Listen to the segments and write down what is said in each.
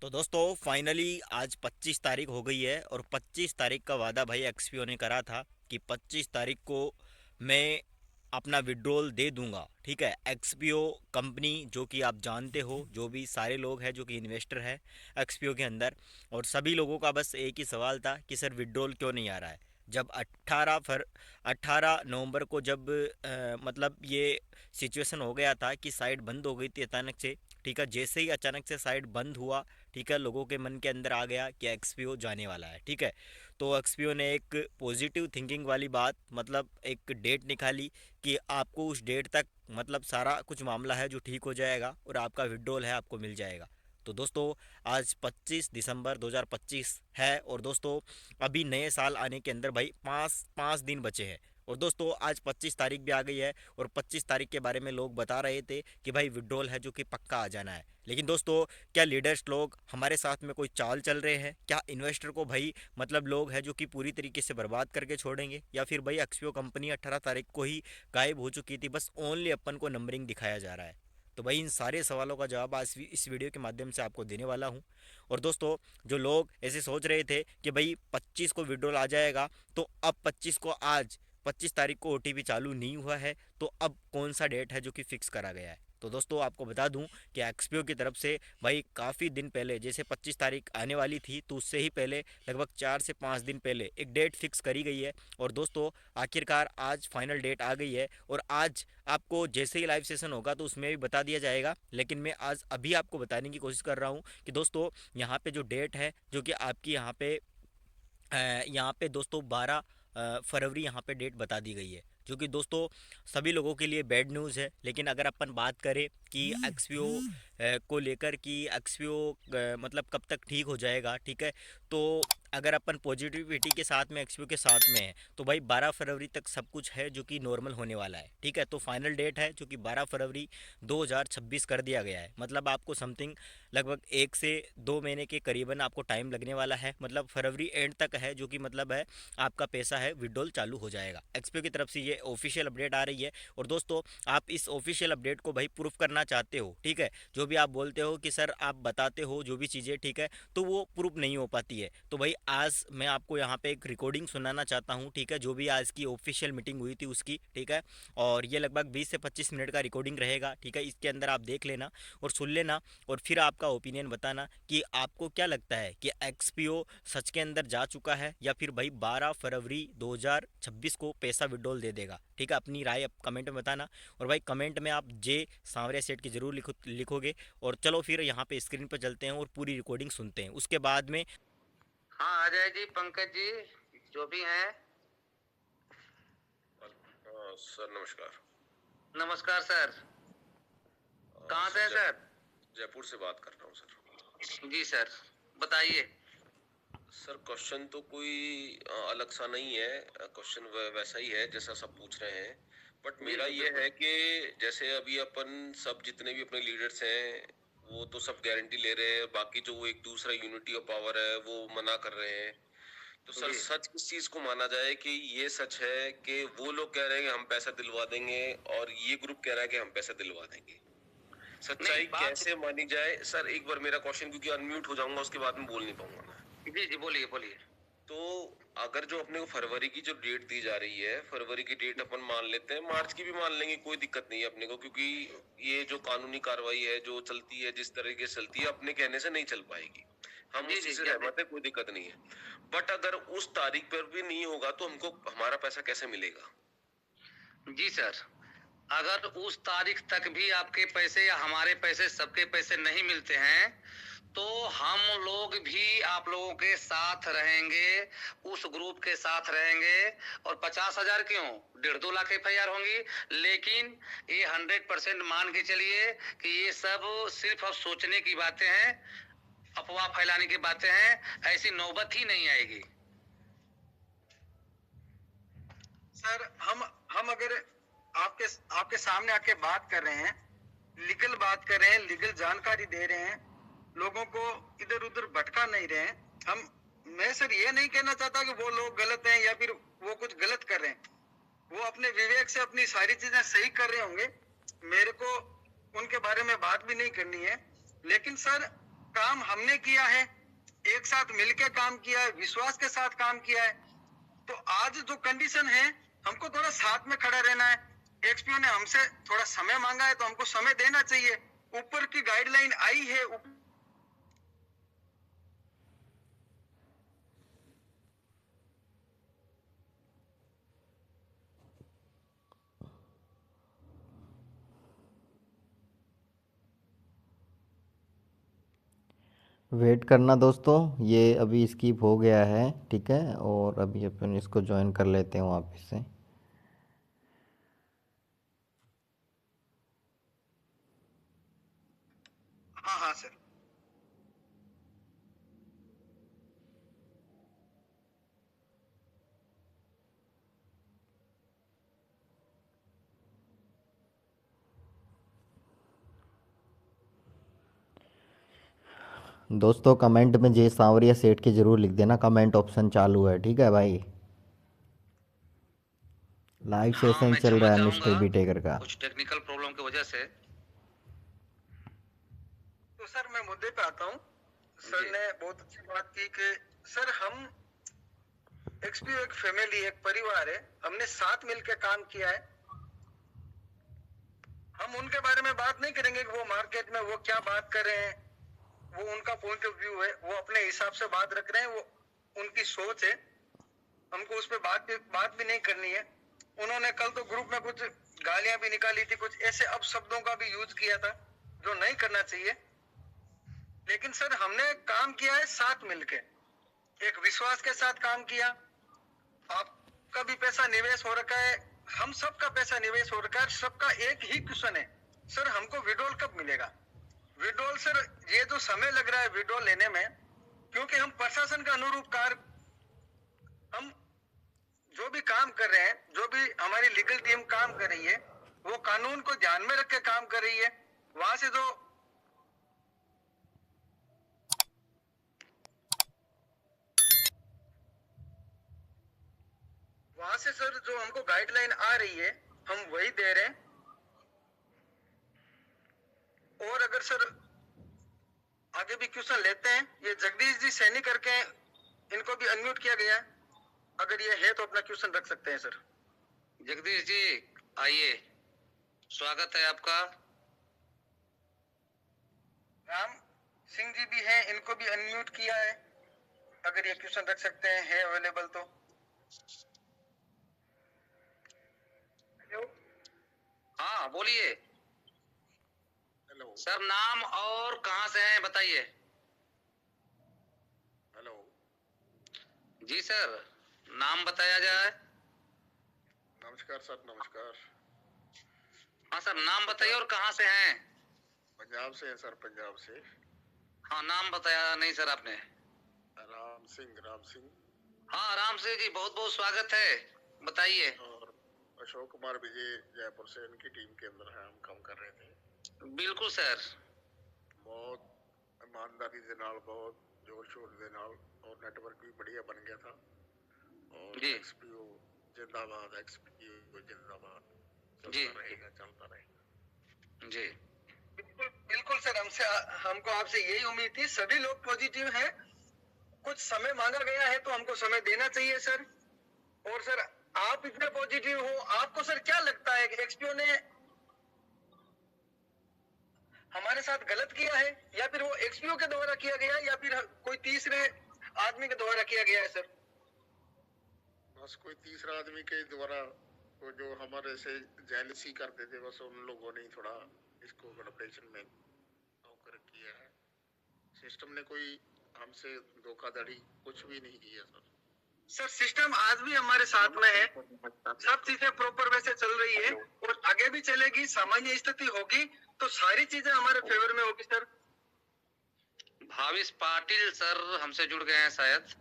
तो दोस्तों फाइनली आज 25 तारीख हो गई है और 25 तारीख का वादा भाई एक्सपीओ ने करा था कि 25 तारीख को मैं अपना विड्रॉल दे दूंगा। ठीक है, एक्सपीओ कंपनी जो कि आप जानते हो, जो भी सारे लोग हैं जो कि इन्वेस्टर है एक्सपीओ के अंदर, और सभी लोगों का बस एक ही सवाल था कि सर विड्रॉल क्यों नहीं आ रहा है। जब 18 नवंबर को जब मतलब ये सिचुएशन हो गया था कि साइट बंद हो गई थी अचानक से। ठीक है, जैसे ही अचानक से साइट बंद हुआ, ठीक है, लोगों के मन के अंदर आ गया कि एक्सपीओ जाने वाला है। ठीक है, तो एक्सपीओ ने एक पॉजिटिव थिंकिंग वाली बात, मतलब एक डेट निकाली कि आपको उस डेट तक मतलब सारा कुछ मामला है जो ठीक हो जाएगा और आपका विड्रॉल है आपको मिल जाएगा। तो दोस्तों आज 25 दिसंबर 2025 है और दोस्तों अभी नए साल आने के अंदर भाई पाँच पाँच दिन बचे हैं। और दोस्तों आज 25 तारीख भी आ गई है और 25 तारीख के बारे में लोग बता रहे थे कि भाई विड्रॉल है जो कि पक्का आ जाना है। लेकिन दोस्तों क्या लीडर्स लोग हमारे साथ में कोई चाल चल रहे हैं क्या? इन्वेस्टर को भाई मतलब लोग हैं जो कि पूरी तरीके से बर्बाद करके छोड़ेंगे, या फिर भाई एक्सपीओ कंपनी 18 तारीख को ही गायब हो चुकी थी, बस ओनली अपन को नंबरिंग दिखाया जा रहा है? तो भाई इन सारे सवालों का जवाब आज इस वीडियो के माध्यम से आपको देने वाला हूँ। और दोस्तों जो लोग ऐसे सोच रहे थे कि भाई 25 को विड्रॉल आ जाएगा, तो अब 25 को आज 25 तारीख को ओटीपी चालू नहीं हुआ है, तो अब कौन सा डेट है जो कि फिक्स करा गया है? तो दोस्तों आपको बता दूं कि एक्सपीओ की तरफ से भाई काफ़ी दिन पहले, जैसे 25 तारीख आने वाली थी तो उससे ही पहले लगभग 4 से 5 दिन पहले एक डेट फिक्स करी गई है। और दोस्तों आखिरकार आज फाइनल डेट आ गई है और आज आपको जैसे ही लाइव सेशन होगा तो उसमें भी बता दिया जाएगा। लेकिन मैं आज अभी आपको बताने की कोशिश कर रहा हूँ कि दोस्तों यहाँ पे जो डेट है जो कि आपकी यहाँ पे दोस्तों 12 फरवरी यहाँ पे डेट बता दी गई है, जो कि दोस्तों सभी लोगों के लिए बैड न्यूज़ है। लेकिन अगर अपन बात करें कि एक्सपीओ को लेकर कि एक्सपीओ मतलब कब तक ठीक हो जाएगा, ठीक है, तो अगर अपन पॉजिटिविटी के साथ में एक्सपीओ के साथ में है तो भाई 12 फरवरी तक सब कुछ है जो कि नॉर्मल होने वाला है। ठीक है, तो फाइनल डेट है जो कि 12 फरवरी 2026 कर दिया गया है। मतलब आपको समथिंग लगभग 1 से 2 महीने के करीबन आपको टाइम लगने वाला है, मतलब फरवरी एंड तक है, जो कि मतलब है आपका पैसा है विड्रॉल चालू हो जाएगा। एक्सपीओ की तरफ से ये ऑफिशियल अपडेट आ रही है। और दोस्तों आप इस ऑफिशियल अपडेट को भाई प्रूफ करना चाहते हो, ठीक है, जो भी आप बोलते हो कि सर आप बताते हो जो भी चीज़ें, ठीक है, तो वो प्रूफ नहीं हो पाती है। तो भाई आज मैं आपको यहाँ पे एक रिकॉर्डिंग सुनाना चाहता हूँ, ठीक है, जो भी आज की ऑफिशियल मीटिंग हुई थी उसकी, ठीक है, और ये लगभग 20 से 25 मिनट का रिकॉर्डिंग रहेगा। ठीक है, इसके अंदर आप देख लेना और सुन लेना और फिर आपका ओपिनियन बताना कि आपको क्या लगता है कि एक्सपीओ सच के अंदर जा चुका है या फिर भाई 12 फरवरी 2026 को पैसा विड्रॉल दे देगा। ठीक है, अपनी राय कमेंट में बताना। और भाई कमेंट में आप जे सांवरिया सेठ की ज़रूर लिखोगे। और चलो फिर यहाँ पे स्क्रीन पर चलते हैं और पूरी रिकॉर्डिंग सुनते हैं, उसके बाद में। हाँ अजय जी, पंकज जी, जो भी हैं। सर नमस्कार। नमस्कार सर। कहाँ से हैं सर? जयपुर से बात कर रहा हूँ सर। जी सर, बताइए। सर क्वेश्चन तो कोई अलग सा नहीं है, क्वेश्चन वैसा ही है जैसा सब पूछ रहे हैं। बट मेरा ये है कि जैसे अभी अपन सब जितने भी अपने लीडर्स हैं वो तो सब गारंटी ले रहे हैं, बाकी जो वो एक दूसरा यूनिटी ऑफ पावर है वो मना कर रहे हैं। तो सर सच किस चीज को माना जाए कि ये सच है कि वो लोग कह रहे हैं कि हम पैसा दिलवा देंगे और ये ग्रुप कह रहा है कि हम पैसा दिलवा देंगे? सच्चाई कैसे मानी जाए सर? एक बार मेरा क्वेश्चन, क्योंकि अनम्यूट हो जाऊंगा उसके बाद में बोल नहीं पाऊंगा मैं। जी जी, बोलिए बोलिए। तो अगर जो अपने को फरवरी की जो डेट दी जा रही है, फरवरी की डेट अपन मान लेते हैं, मार्च की भी मान लेंगे, कोई दिक्कत नहीं है अपने को, क्योंकि ये जो कानूनी कार्रवाई है जो चलती है जिस तरीके से चलती है अपने कहने से नहीं चल पाएगी। हम उसी से सहमत है, कोई दिक्कत नहीं है। बट अगर उस तारीख पर भी नहीं होगा तो हमको हमारा पैसा कैसे मिलेगा? जी सर, अगर उस तारीख तक भी आपके पैसे या हमारे पैसे, सबके पैसे नहीं मिलते हैं तो हम लोग भी आप लोगों के साथ रहेंगे, उस ग्रुप के साथ रहेंगे। और 50,000 क्यों, 1.5-2 लाख FIR होंगी। लेकिन ये 100% मान के चलिए कि ये सब सिर्फ अब सोचने की बातें हैं, अफवाह फैलाने की बातें हैं, ऐसी नौबत ही नहीं आएगी। सर हम अगर आपके आपके सामने आके बात कर रहे हैं, लीगल बात कर रहे हैं, लीगल जानकारी दे रहे हैं, लोगों को इधर उधर भटका नहीं रहे हैं हम। मैं सर ये नहीं कहना चाहता कि वो लोग गलत हैं या फिर वो कुछ गलत कर रहे हैं, वो अपने विवेक से अपनी सारी चीजें सही कर रहे होंगे, मेरे को उनके बारे में बात भी नहीं करनी है। लेकिन सर काम हमने किया है, एक साथ मिलके काम किया है, विश्वास के साथ काम किया है। तो आज जो कंडीशन है, हमको थोड़ा साथ में खड़ा रहना है। एक्सपीओ ने हमसे थोड़ा समय मांगा है तो हमको समय देना चाहिए। ऊपर की गाइडलाइन आई है, वेट करना दोस्तों, ये अभी स्किप हो गया है, ठीक है। और अभी अपन इसको ज्वाइन कर लेते हैं वापस से। हाँ हाँ सर। दोस्तों कमेंट में जय सांवरिया सेठ के ज़रूर लिख देना, कमेंट ऑप्शन चालू है, ठीक है भाई। लाइव हाँ, सेशन मैं चल क्षमा रहा है मिस्टर चाहूंगा बीटेकर का। कुछ टेक्निकल प्रॉब्लम की वजह से। तो सर मैं मुद्दे पे आता हूँ। सर जी। ने बहुत अच्छी बात की कि सर हम एक्सपीओ एक फैमिली, एक परिवार है, हमने साथ मिलकर काम किया है। हम उनके बारे में बात नहीं करेंगे कि वो मार्केट में वो क्या बात कर रहे हैं, वो उनका पॉइंट ऑफ व्यू है, वो अपने हिसाब से बात रख रहे हैं, वो उनकी सोच है। हमको उस पर बात भी नहीं करनी है। उन्होंने कल तो ग्रुप में कुछ गालियां भी निकाली थी, कुछ ऐसे अपशब्दों का भी यूज किया था जो नहीं करना चाहिए। लेकिन सर हमने काम किया है साथ मिलके, एक विश्वास के साथ काम किया। आपका भी पैसा निवेश हो रखा है, हम सबका पैसा निवेश हो रखा है। सबका एक ही क्वेश्चन है, सर हमको विड्रॉल कब मिलेगा? विड्रॉल सर, ये जो समय लग रहा है विड्रॉल लेने में, क्योंकि हम प्रशासन का अनुरूप कार्य, हम जो भी काम कर रहे हैं, जो भी हमारी लीगल टीम काम कर रही है, वो कानून को ध्यान में रख के काम कर रही है। वहां से जो सर जो हमको गाइडलाइन आ रही है, हम वही दे रहे हैं। और अगर सर आगे भी क्वेश्चन लेते हैं, ये जगदीश जी सैनी करके, इनको भी अनम्यूट किया गया है, अगर ये है तो अपना क्वेश्चन रख सकते हैं सर। जगदीश जी आइए, स्वागत है आपका। राम सिंह जी भी हैं, इनको भी अनम्यूट किया है, अगर ये क्वेश्चन रख सकते हैं, है अवेलेबल तो। हाँ बोलिए हेलो सर, नाम और कहाँ से हैं बताइए। हेलो। जी सर, नाम बताया जाए। नमस्कार सर, नमस्कार। हाँ सर, नाम बताइए और कहाँ से हैं। पंजाब से है सर, पंजाब से। हाँ, नाम बताया नहीं सर आपने। राम सिंह, राम सिंह। हाँ राम सिंह जी, बहुत बहुत स्वागत है, बताइए। और अशोक कुमार विजय जयपुर से, इनकी टीम के अंदर है, हम काम कर रहे थे। बिल्कुल सर। बहुत ईमानदारी ਦੇ ਨਾਲ, बहुत जोर शोर ਦੇ ਨਾਲ, और नेटवर्क भी बढ़िया बन गया था। और जी एक्सपीओ जिंदाबाद, एक्सपीओ जिंदाबाद। जी चलता रहेगा, चलता रहेगा। जी। बिल्कुल बिल्कुल सर, हमको आपसे यही उम्मीद थी। सभी लोग पॉजिटिव हैं, कुछ समय मांगा गया है तो हमको समय देना चाहिए सर। और सर आप इतने पॉजिटिव हो, आपको सर क्या लगता है कि एक्सपीओ ने हमारे साथ गलत किया है, या फिर वो एक्सपीओ के द्वारा किया गया है, या फिर कोई तीसरे आदमी के द्वारा किया गया है सर? बस कोई तीसरा आदमी के द्वारा, वो जो हमारे से जेलसी करते थे, बस उन लोगों ने थोड़ा इसको गड़बड़ेशन में होकर किया है। सिस्टम ने कोई हमसे धोखाधड़ी कुछ भी नहीं किया सर। सर सिस्टम आज भी हमारे साथ में है, सब चीजें प्रॉपर वैसे चल रही है और आगे भी चलेगी। सामान्य स्थिति होगी तो सारी चीजें हमारे फेवर में होगी सर। भावेश पाटिल सर हमसे जुड़ गए हैं शायद।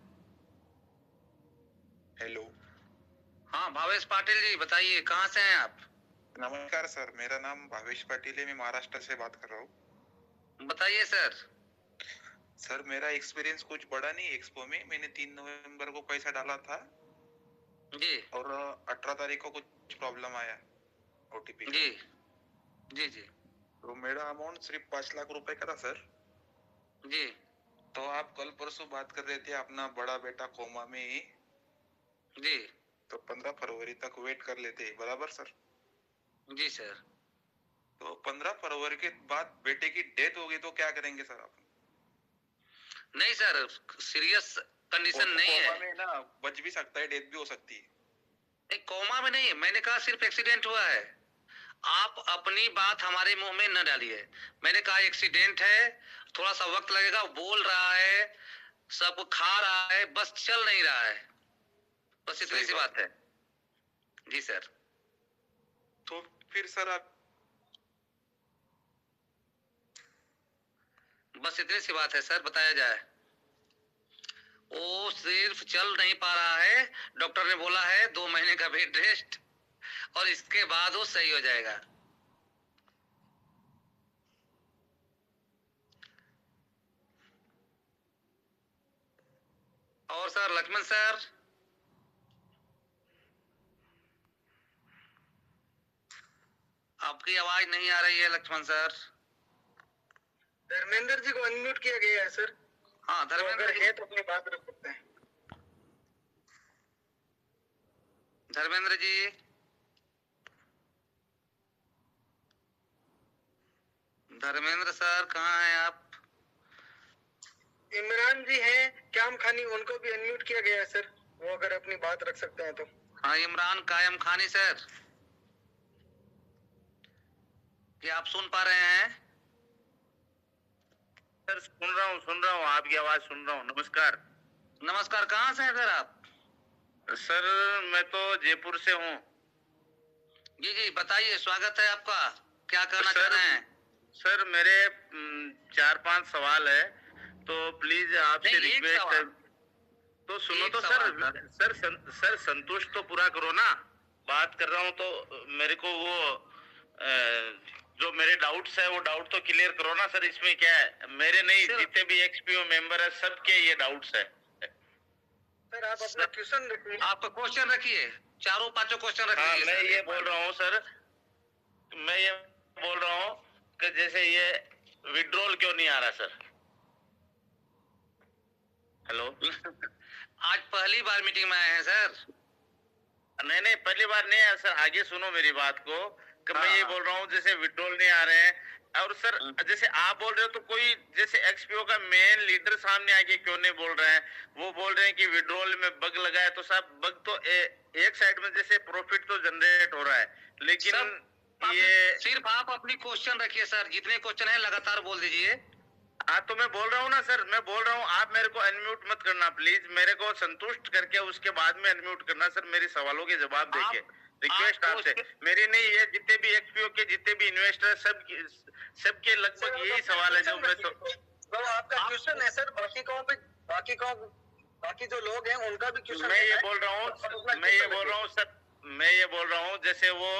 हेलो, हाँ भावेश पाटिल जी बताइए, कहाँ से हैं आप? नमस्कार सर, मेरा नाम भावेश पाटिल है, मैं महाराष्ट्र से बात कर रहा हूँ। बताइए सर। सर मेरा एक्सपीरियंस कुछ बड़ा नहीं एक्सपो में। मैंने 3 नवंबर को पैसा डाला था जी और 18 तारीख को कुछ प्रॉब्लम आया ओटीपी का। जी जी जी तो मेरा अमाउंट सिर्फ 5 लाख रुपए का था सर। जी तो आप कल परसों बात कर रहे थे अपना बड़ा बेटा कोमा में ही, जी तो 15 फरवरी तक वेट कर लेते, बराबर सर? जी सर। तो 15 फरवरी के बाद बेटे की डेथ होगी तो क्या करेंगे सर आप? नहीं सर, सीरियस कंडीशन नहीं कोमा है। में ना बच भी सकता है, डेथ भी हो सकती है। नहीं, कोमा में नहीं, मैंने कहा सिर्फ एक्सीडेंट हुआ है। आप अपनी बात हमारे मुंह में न डालिए। मैंने कहा एक्सीडेंट है, थोड़ा सा वक्त लगेगा, बोल रहा है, सब खा रहा है, बस चल नहीं रहा है, बस इतनी सही सी बात बात है। जी सर। तो फिर सर आप बस इतनी सी बात है सर, बताया जाए। वो सिर्फ चल नहीं पा रहा है, डॉक्टर ने बोला है 2 महीने का बेड रेस्ट, और इसके बाद वो सही हो जाएगा। और सर लक्ष्मण सर, आपकी आवाज नहीं आ रही है लक्ष्मण सर। धर्मेंद्र जी को अनम्यूट किया गया है सर। हाँ तो धर्मेंद्र अगर जी, है तो अपनी बात रख सकते हैं। धर्मेंद्र जी, धर्मेंद्र सर कहाँ हैं आप? इमरान जी हैं क्याम खानी, उनको भी अनम्यूट किया गया है सर, वो अगर अपनी बात रख सकते हैं तो। हाँ इमरान कायम खानी सर, क्या आप सुन पा रहे हैं? सर सुन रहा हूँ आपकी आवाज सुन रहा हूँ। नमस्कार नमस्कार, कहाँ से हैं सर आप? सर, मैं तो जयपुर से हूँ। जी जी बताइए, स्वागत है आपका, क्या कहना सर, चाह रहे हैं? सर मेरे 4-5 सवाल है, तो प्लीज आपसे नहीं, एक रिक्वेस्ट है। सवाल। तो सुनो एक तो सवाल, सर, सर संतुष्ट तो पूरा करो ना। बात कर रहा हूँ तो मेरे को वो जो मेरे डाउट्स है वो डाउट तो क्लियर करो ना सर। इसमें क्या है, मेरे नहीं, सर- जितने भी एक्सपीओ मेंबर है सबके ये डाउट्स है। सर आप अपना क्वेश्चन रखिए। आपका क्वेश्चन रखिए, चारों पांचों क्वेश्चन रख हाँ, लीजिए मैं सर, ये एक बोल बार। रहा हूँ सर, मैं ये बोल रहा हूँ कि जैसे ये विड्रॉल क्यों नहीं आ रहा सर? हेलो आज पहली बार मीटिंग में आए हैं सर? नहीं, पहली बार नहीं है सर, आगे सुनो मेरी बात को। कि मैं हाँ, ये हाँ। बोल रहा हूँ जैसे विड्रॉल नहीं आ रहे हैं, और सर जैसे आप बोल रहे हो तो कोई जैसे एक्सपीओ का मेन लीडर सामने आके क्यों नहीं बोल रहे हैं? वो बोल रहे हैं कि विड्रॉल में बग लगा है, तो साहब बग तो एक साइड में जैसे प्रॉफिट तो जनरेट हो रहा है, लेकिन ये सिर्फ आप अपनी क्वेश्चन रखिए सर, जितने क्वेश्चन है लगातार बोल दीजिए। हाँ, तो मैं बोल रहा हूँ ना सर, मैं बोल रहा हूँ, आप मेरे को अनम्यूट मत करना प्लीज, मेरे को संतुष्ट करके उसके बाद में अनम्यूट करना सर, मेरे सवालों के जवाब देके। रिक्वेस्ट आप आपसे मेरी नहीं, ये जितने भी एक्सपीओ के जितने भी इन्वेस्टर सबके लगभग यही सवाल है जो मैं तो आपका क्वेश्चन है सर, बाकी जो लोग हैं उनका भी क्वेश्चन मैं ये बोल रहा हूँ सर, मैं ये बोल रहा हूँ जैसे वो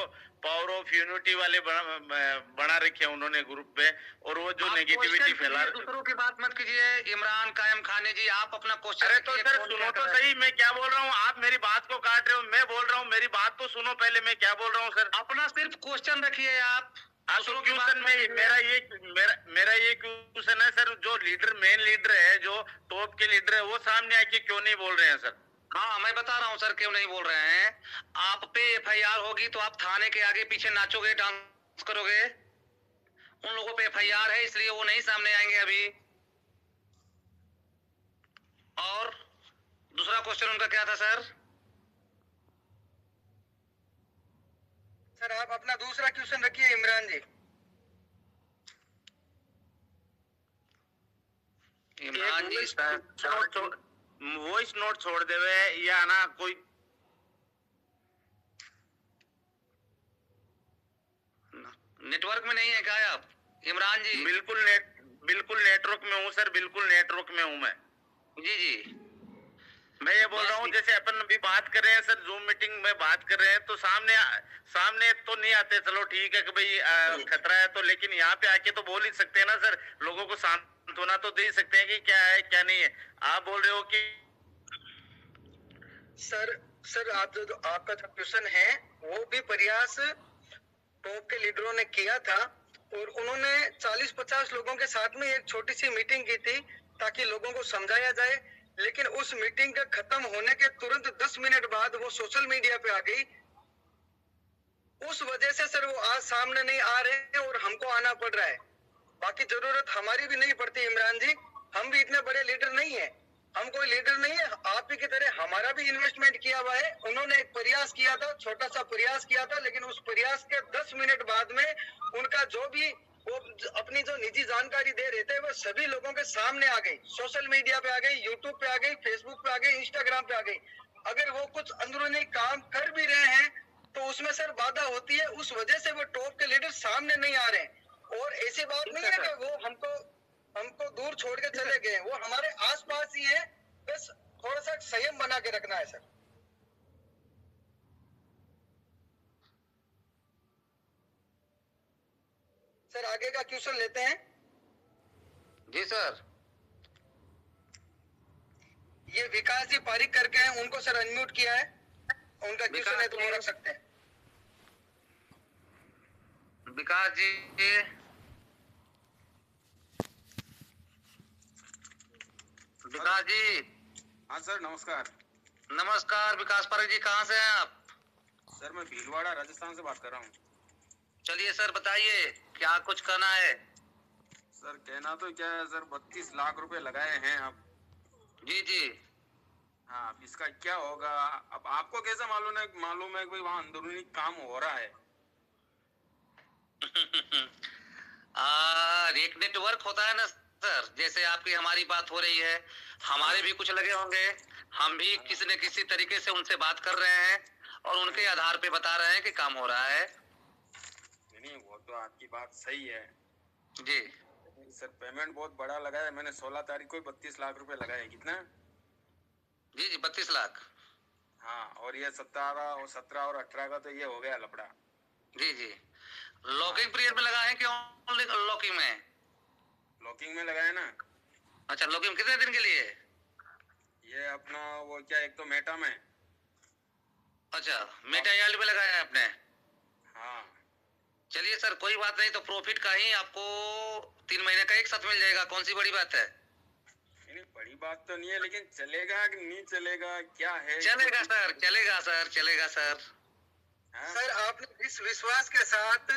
पावर ऑफ यूनिटी वाले बना रखे हैं उन्होंने ग्रुप पे, और वो जो नेगेटिविटी फैला, दूसरों की बात मत कीजिए। इमरान कायम खाने जी, आप अपना क्वेश्चन अरे तो सर सुनो तो सही, मैं क्या बोल रहा हूँ, आप मेरी बात को काट रहे हो। मैं बोल रहा हूँ, मेरी बात तो सुनो पहले, मैं क्या बोल रहा हूँ सर। अपना सिर्फ क्वेश्चन रखिए आप। तो क्वेश्चन में मेरा ये क्वेश्चन है सर, जो लीडर मेन लीडर है, जो टॉप के लीडर है, वो सामने आके क्यों नहीं बोल रहे हैं सर? हाँ मैं बता रहा हूँ सर, क्यों नहीं बोल रहे हैं। आप पे एफआईआर होगी तो आप थाने के आगे पीछे नाचोगे, डांस करोगे। उन लोगों पे एफआईआर है, इसलिए वो नहीं सामने आएंगे अभी। और दूसरा क्वेश्चन उनका क्या था सर? सर आप अपना दूसरा क्वेश्चन रखिए इमरान जी। इमरान जी सर, वॉइस नोट छोड़ देवे या ना कोई नेटवर्क में नहीं है क्या आप इमरान जी? बिल्कुल नेटवर्क में हूँ सर, बिल्कुल नेटवर्क में हूँ मैं। जी जी मैं ये बोल रहा हूँ जैसे अपन अभी बात कर रहे हैं सर, जूम मीटिंग में बात कर रहे हैं, तो सामने तो नहीं आते, चलो ठीक है कि भाई खतरा है तो, लेकिन यहाँ पे आके तो बोल ही सकते हैं ना सर, लोगों को सांत्वना तो दे सकते हैं कि क्या है क्या नहीं है। आप बोल रहे हो कि सर आप जो आपका जो क्वेश्चन है वो भी प्रयास टॉप के लीडरों ने किया था, और उन्होंने 40-50 लोगों के साथ में एक छोटी सी मीटिंग की थी ताकि लोगों को समझाया जाए, लेकिन उस मीटिंग का खत्म होने के तुरंत 10 मिनट बाद वो सोशल मीडिया पे आ गई। उस वजह से सर वो आज सामने नहीं आ रहे हैं और हमको आना पड़ रहा है। बाकी जरूरत हमारी भी नहीं पड़ती इमरान जी, हम भी इतने बड़े लीडर नहीं है, हम कोई लीडर नहीं है। आप ही की तरह हमारा भी इन्वेस्टमेंट किया हुआ है। उन्होंने एक प्रयास किया था, छोटा सा प्रयास किया था, लेकिन उस प्रयास के 10 मिनट बाद में उनका जो भी वो अपनी जो निजी जानकारी दे रहे थे वो सभी लोगों के सामने आ गई, सोशल मीडिया पे आ गई, यूट्यूब पे आ गई, फेसबुक पे आ गई, इंस्टाग्राम पे आ गई। अगर वो कुछ अंदरूनी काम कर भी रहे हैं तो उसमें सर बाधा होती है, उस वजह से वो टॉप के लीडर सामने नहीं आ रहे हैं। और ऐसी बात नहीं है कि वो हमको दूर छोड़ के चले गए, वो हमारे आसपास ही है, बस थोड़ा सा संयम बना के रखना है सर। सर आगे का क्वेश्चन लेते हैं। जी सर। ये विकास जी पारिक करके हैं, उनको सर अनम्यूट किया है, उनका क्वेश्चन है तो वो रख सकते हैं। विकास जी, विकास जी। हाँ सर, नमस्कार। नमस्कार विकास पारिक जी, कहाँ से हैं आप? सर मैं भीलवाड़ा राजस्थान से बात कर रहा हूँ। चलिए सर बताइए, क्या कुछ करना है? सर कहना तो क्या है सर, 32 लाख रुपए लगाए हैं आप। जी जी। हाँ, अब इसका क्या होगा? अब आपको कैसे मालूम है कि वहाँ अंदरूनी काम हो रहा है? एक नेटवर्क होता है ना सर, जैसे आपकी हमारी बात हो रही है, हमारे भी कुछ लगे होंगे, हम भी किसी न किसी तरीके से उनसे बात कर रहे हैं और उनके आधार पे बता रहे हैं कि काम हो रहा है। नहीं, वो तो आपकी बात सही है जी सर, पेमेंट बहुत बड़ा लगा है। मैंने 16 तारीख को 32 लाख रुपए लगाए। कितना? जी जी, 32 लाख। हाँ, और ये 17 और 18 का तो ये हो गया लफड़ा। जी जी। लॉकिंग पीरियड में लगा है कि ओनली लॉकिंग में? लॉकिंग में लगाया ना। अच्छा, लॉकिंग कितने दिन के लिए? ये अपना वो क्या, एक तो मेटा में। अच्छा, मेटा यार्ड में लगाया है आपने? हाँ। चलिए सर, कोई बात नहीं, तो प्रॉफिट का ही आपको 3 महीने का एक साथ मिल जाएगा, कौन सी बड़ी बात है? नहीं, बड़ी बात तो नहीं है, लेकिन चलेगा कि नहीं चलेगा, क्या है? चलेगा सर, चलेगा सर, चलेगा सर। हाँ? सर आपने इस विश्वास के साथ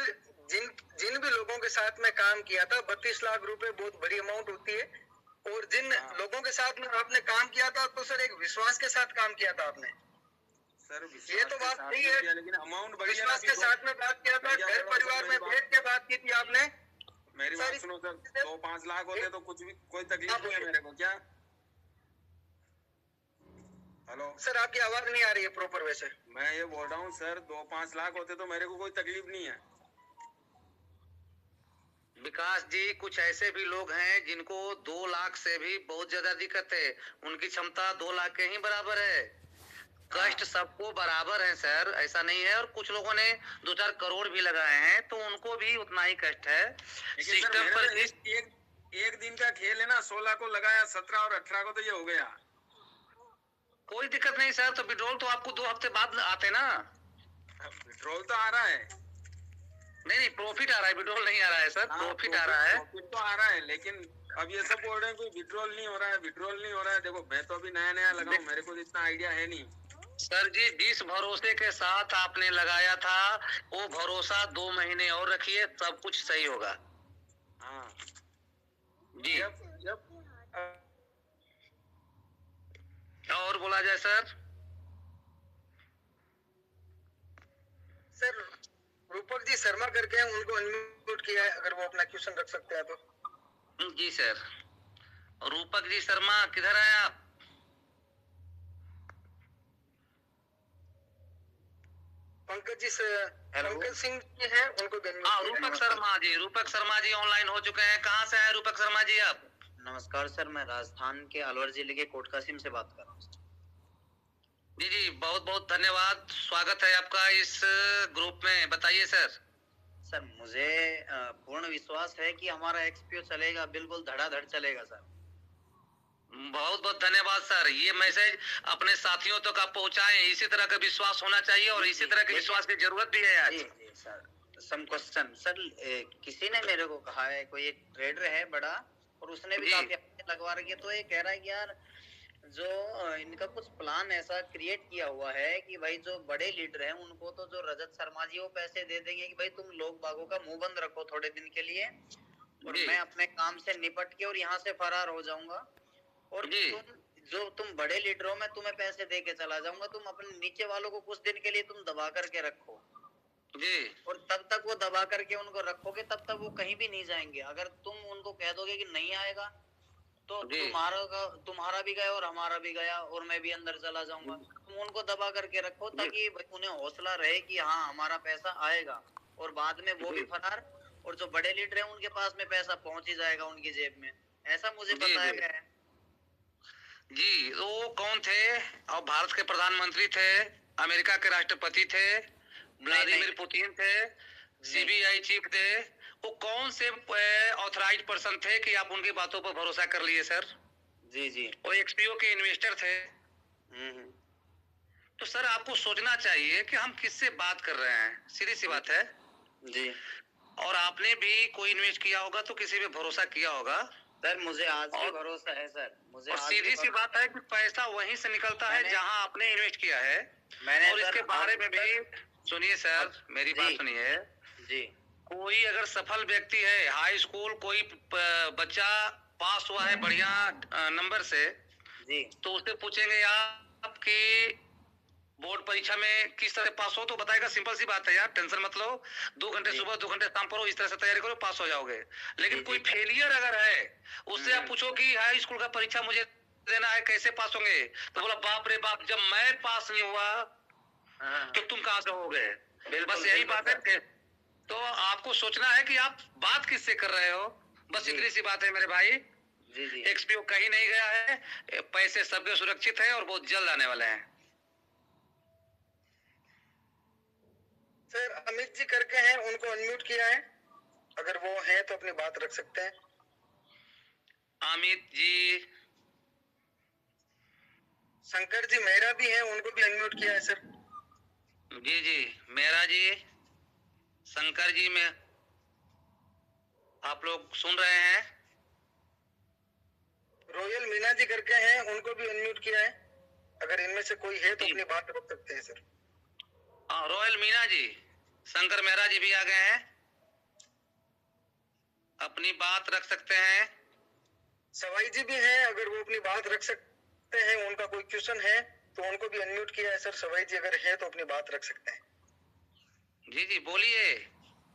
जिन भी लोगों के साथ में काम किया था, 32 लाख रुपए बहुत बड़ी अमाउंट होती है, और जिन लोगों के साथ में आपने काम किया था तो सर एक विश्वास के साथ काम किया था आपने। सर ये तो बात नहीं है, लेकिन अमाउंट विश्वास के साथ में बात किया था, घर परिवार में बैठ के बात की थी आपने। मेरी बात सुनो सर, 2-5 लाख होते तो कुछ भी कोई तकलीफ नहीं है मेरे को। क्या? हेलो सर, आपकी आवाज नहीं आ रही है प्रॉपर। वैसे मैं ये बोल रहा हूँ सर, 2-5 लाख होते तो मेरे को कोई तकलीफ नहीं है। विकास जी, कुछ ऐसे भी लोग हैं जिनको 2 लाख से भी बहुत ज्यादा दिक्कत है, उनकी क्षमता 2 लाख के ही बराबर है। कष्ट सबको बराबर है सर, ऐसा नहीं है। और कुछ लोगों ने 2-4 करोड़ भी लगाए हैं तो उनको भी उतना ही कष्ट है। सिस्टम पर एक दिन का खेल है ना, 16 को लगाया, 17 और 18 को तो ये हो गया। कोई दिक्कत नहीं सर, तो विड्रॉल तो आपको 2 हफ्ते बाद आते ना। विड्रॉल तो आ रहा है। नहीं, प्रॉफिट आ रहा है, विड्रॉल नहीं आ रहा है सर, प्रॉफिट आ रहा है। प्रॉफिट तो आ रहा है, लेकिन अब ये सब बोल रहे हैं कोई विड्रॉल नहीं हो रहा है, विड्रॉल नहीं हो रहा है। देखो, मैं तो अभी नया लगाऊं, मेरे को इतना आइडिया है नहीं। सर जी, जिस भरोसे के साथ आपने लगाया था वो भरोसा 2 महीने और रखिए, सब कुछ सही होगा। हाँ जी। जब और बोला जाए सर? सर रूपक जी शर्मा करके हैं, उनको अनम्यूट किया है, अगर वो अपना क्वेश्चन रख सकते हैं तो। जी सर। रूपक जी शर्मा, किधर हैं आप? पंकज जी से पंकज सिंह जी हैं, उनको हाँ, रूपक शर्मा जी, रूपक शर्मा जी ऑनलाइन हो चुके हैं। कहाँ से हैं रूपक शर्मा जी आप? नमस्कार सर, मैं राजस्थान के अलवर जिले के कोटकासिम से बात कर रहा हूँ। जी जी, बहुत बहुत धन्यवाद, स्वागत है आपका इस ग्रुप में। बताइए सर। सर मुझे पूर्ण विश्वास है कि हमारा एक्सपीओ चलेगा, बिल्कुल धड़ाधड़ चलेगा सर। बहुत बहुत धन्यवाद सर, ये मैसेज अपने साथियों तक आप पहुंचाएं। इसी तरह का विश्वास होना चाहिए और इसी तरह के विश्वास की जरूरत भी है आज। जी जी सर, सम क्वेश्चन सर, किसी ने मेरे को कहा है, कोई एक ट्रेडर है बड़ा, और उसने भी जी। काफी आगे लगवा रखी है, तो ये कह रहा है कि यार जो इनका कुछ प्लान ऐसा क्रिएट किया हुआ है कि भाई जो बड़े लीडर हैं उनको तो जो रजत शर्मा जी वो पैसे दे देंगे कि भाई तुम लोग बागों का मुंह बंद रखो थोड़े दिन के लिए, और जी। मैं अपने काम से निपट के और यहाँ से फरार हो जाऊंगा, और जी। तुम बड़े लीडर हो, मैं तुम्हें पैसे दे के चला जाऊंगा, तुम अपने नीचे वालों को कुछ दिन के लिए तुम दबा करके रखो, जी। और तब तक वो दबा करके उनको रखोगे, तब तक वो कहीं भी नहीं जाएंगे। अगर तुम उनको कह दोगे कि नहीं आएगा, तो जी। तुम्हारा भी गया और हमारा भी गया, और मैं भी अंदर चला जाऊंगा। तुम उनको दबा करके रखो ताकि उन्हें हौसला रहे कि हाँ हमारा पैसा आएगा, और बाद में वो भी फरार, और जो बड़े लीडर हैं उनके पास में पैसा पहुंच ही जाएगा उनकी जेब में। ऐसा मुझे जी, बताया जी। गया है। जी, वो कौन थे? और भारत के प्रधानमंत्री थे, अमेरिका के राष्ट्रपति थे, व्लादिमीर पुतिन थे, सीबीआई चीफ थे। वो कौन से ऑथराइज्ड पर्सन थे कि आप उनकी बातों पर भरोसा कर लिए सर? जी जी। वो एक्सपीओ के इन्वेस्टर थे। तो सर आपको सोचना चाहिए कि हम किससे बात कर रहे हैं, सीधी सी बात है। जी और आपने भी कोई इन्वेस्ट किया होगा तो किसी पे भरोसा किया होगा। सर, मुझे आज भी भरोसा है सर, मुझे और आज सीधी भी सी बात है कि पैसा वहीं से निकलता है जहां आपने इन्वेस्ट किया है। मैंने और सर इसके बारे में भी सुनिए सर, मेरी जी। बात सुनिए। जी कोई अगर सफल व्यक्ति है, हाई स्कूल कोई बच्चा पास हुआ है बढ़िया नंबर से, जी तो उससे पूछेंगे आप कि बोर्ड परीक्षा में किस तरह पास हो, तो बताएगा सिंपल सी बात है यार, टेंशन मत लो, 2 घंटे सुबह 2 घंटे शाम पढ़ो, इस तरह से तैयारी करो, पास हो जाओगे। लेकिन कोई फेलियर अगर है, उससे आप पूछो कि हाई स्कूल का परीक्षा मुझे देना है, कैसे पास होंगे, तो बोला बाप रे बाप, जब मैं पास नहीं हुआ तो तुम कहाँ से होगे। बस यही बात है। तो आपको सोचना है कि आप बात किससे कर रहे हो, बस इतनी सी बात है मेरे भाई। जी जी। एक्सपीओ कहीं नहीं गया है, पैसे सबके सुरक्षित है और बहुत जल्द आने वाले हैं। सर अमित जी करके हैं, उनको अनम्यूट किया है, अगर वो हैं तो अपनी बात रख सकते हैं। अमित जी। शंकर जी मेहरा भी हैं, उनको भी अनम्यूट किया है सर। जी जी, मेरा जी, शंकर जी में आप लोग सुन रहे हैं। रॉयल मीना जी करके हैं, उनको भी अनम्यूट किया है, अगर इनमें से कोई है तो अपनी बात रख सकते हैं सर। हाँ, रॉयल मीना जी, शंकर मेहरा जी भी आ गए हैं, अपनी बात रख सकते हैं। सवाई जी भी हैं, अगर वो अपनी बात रख सकते हैं, उनका कोई क्वेश्चन है तो उनको भी अनम्यूट किया है सर। सवाई जी अगर है तो अपनी बात रख सकते हैं। जी जी बोलिए,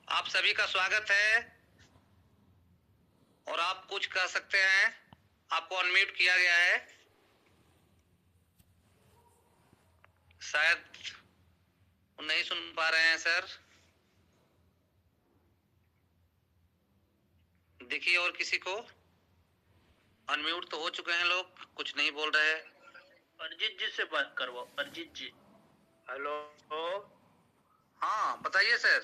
आप सभी का स्वागत है, और आप कुछ कह सकते हैं, आपको अनम्यूट किया गया है। शायद नहीं सुन पा रहे हैं सर। देखिए और किसी को, अनम्यूट तो हो चुके हैं लोग, कुछ नहीं बोल रहे। अरिजीत जी से बात करवाओ, अरिजीत जी। हेलो। हाँ बताइए सर।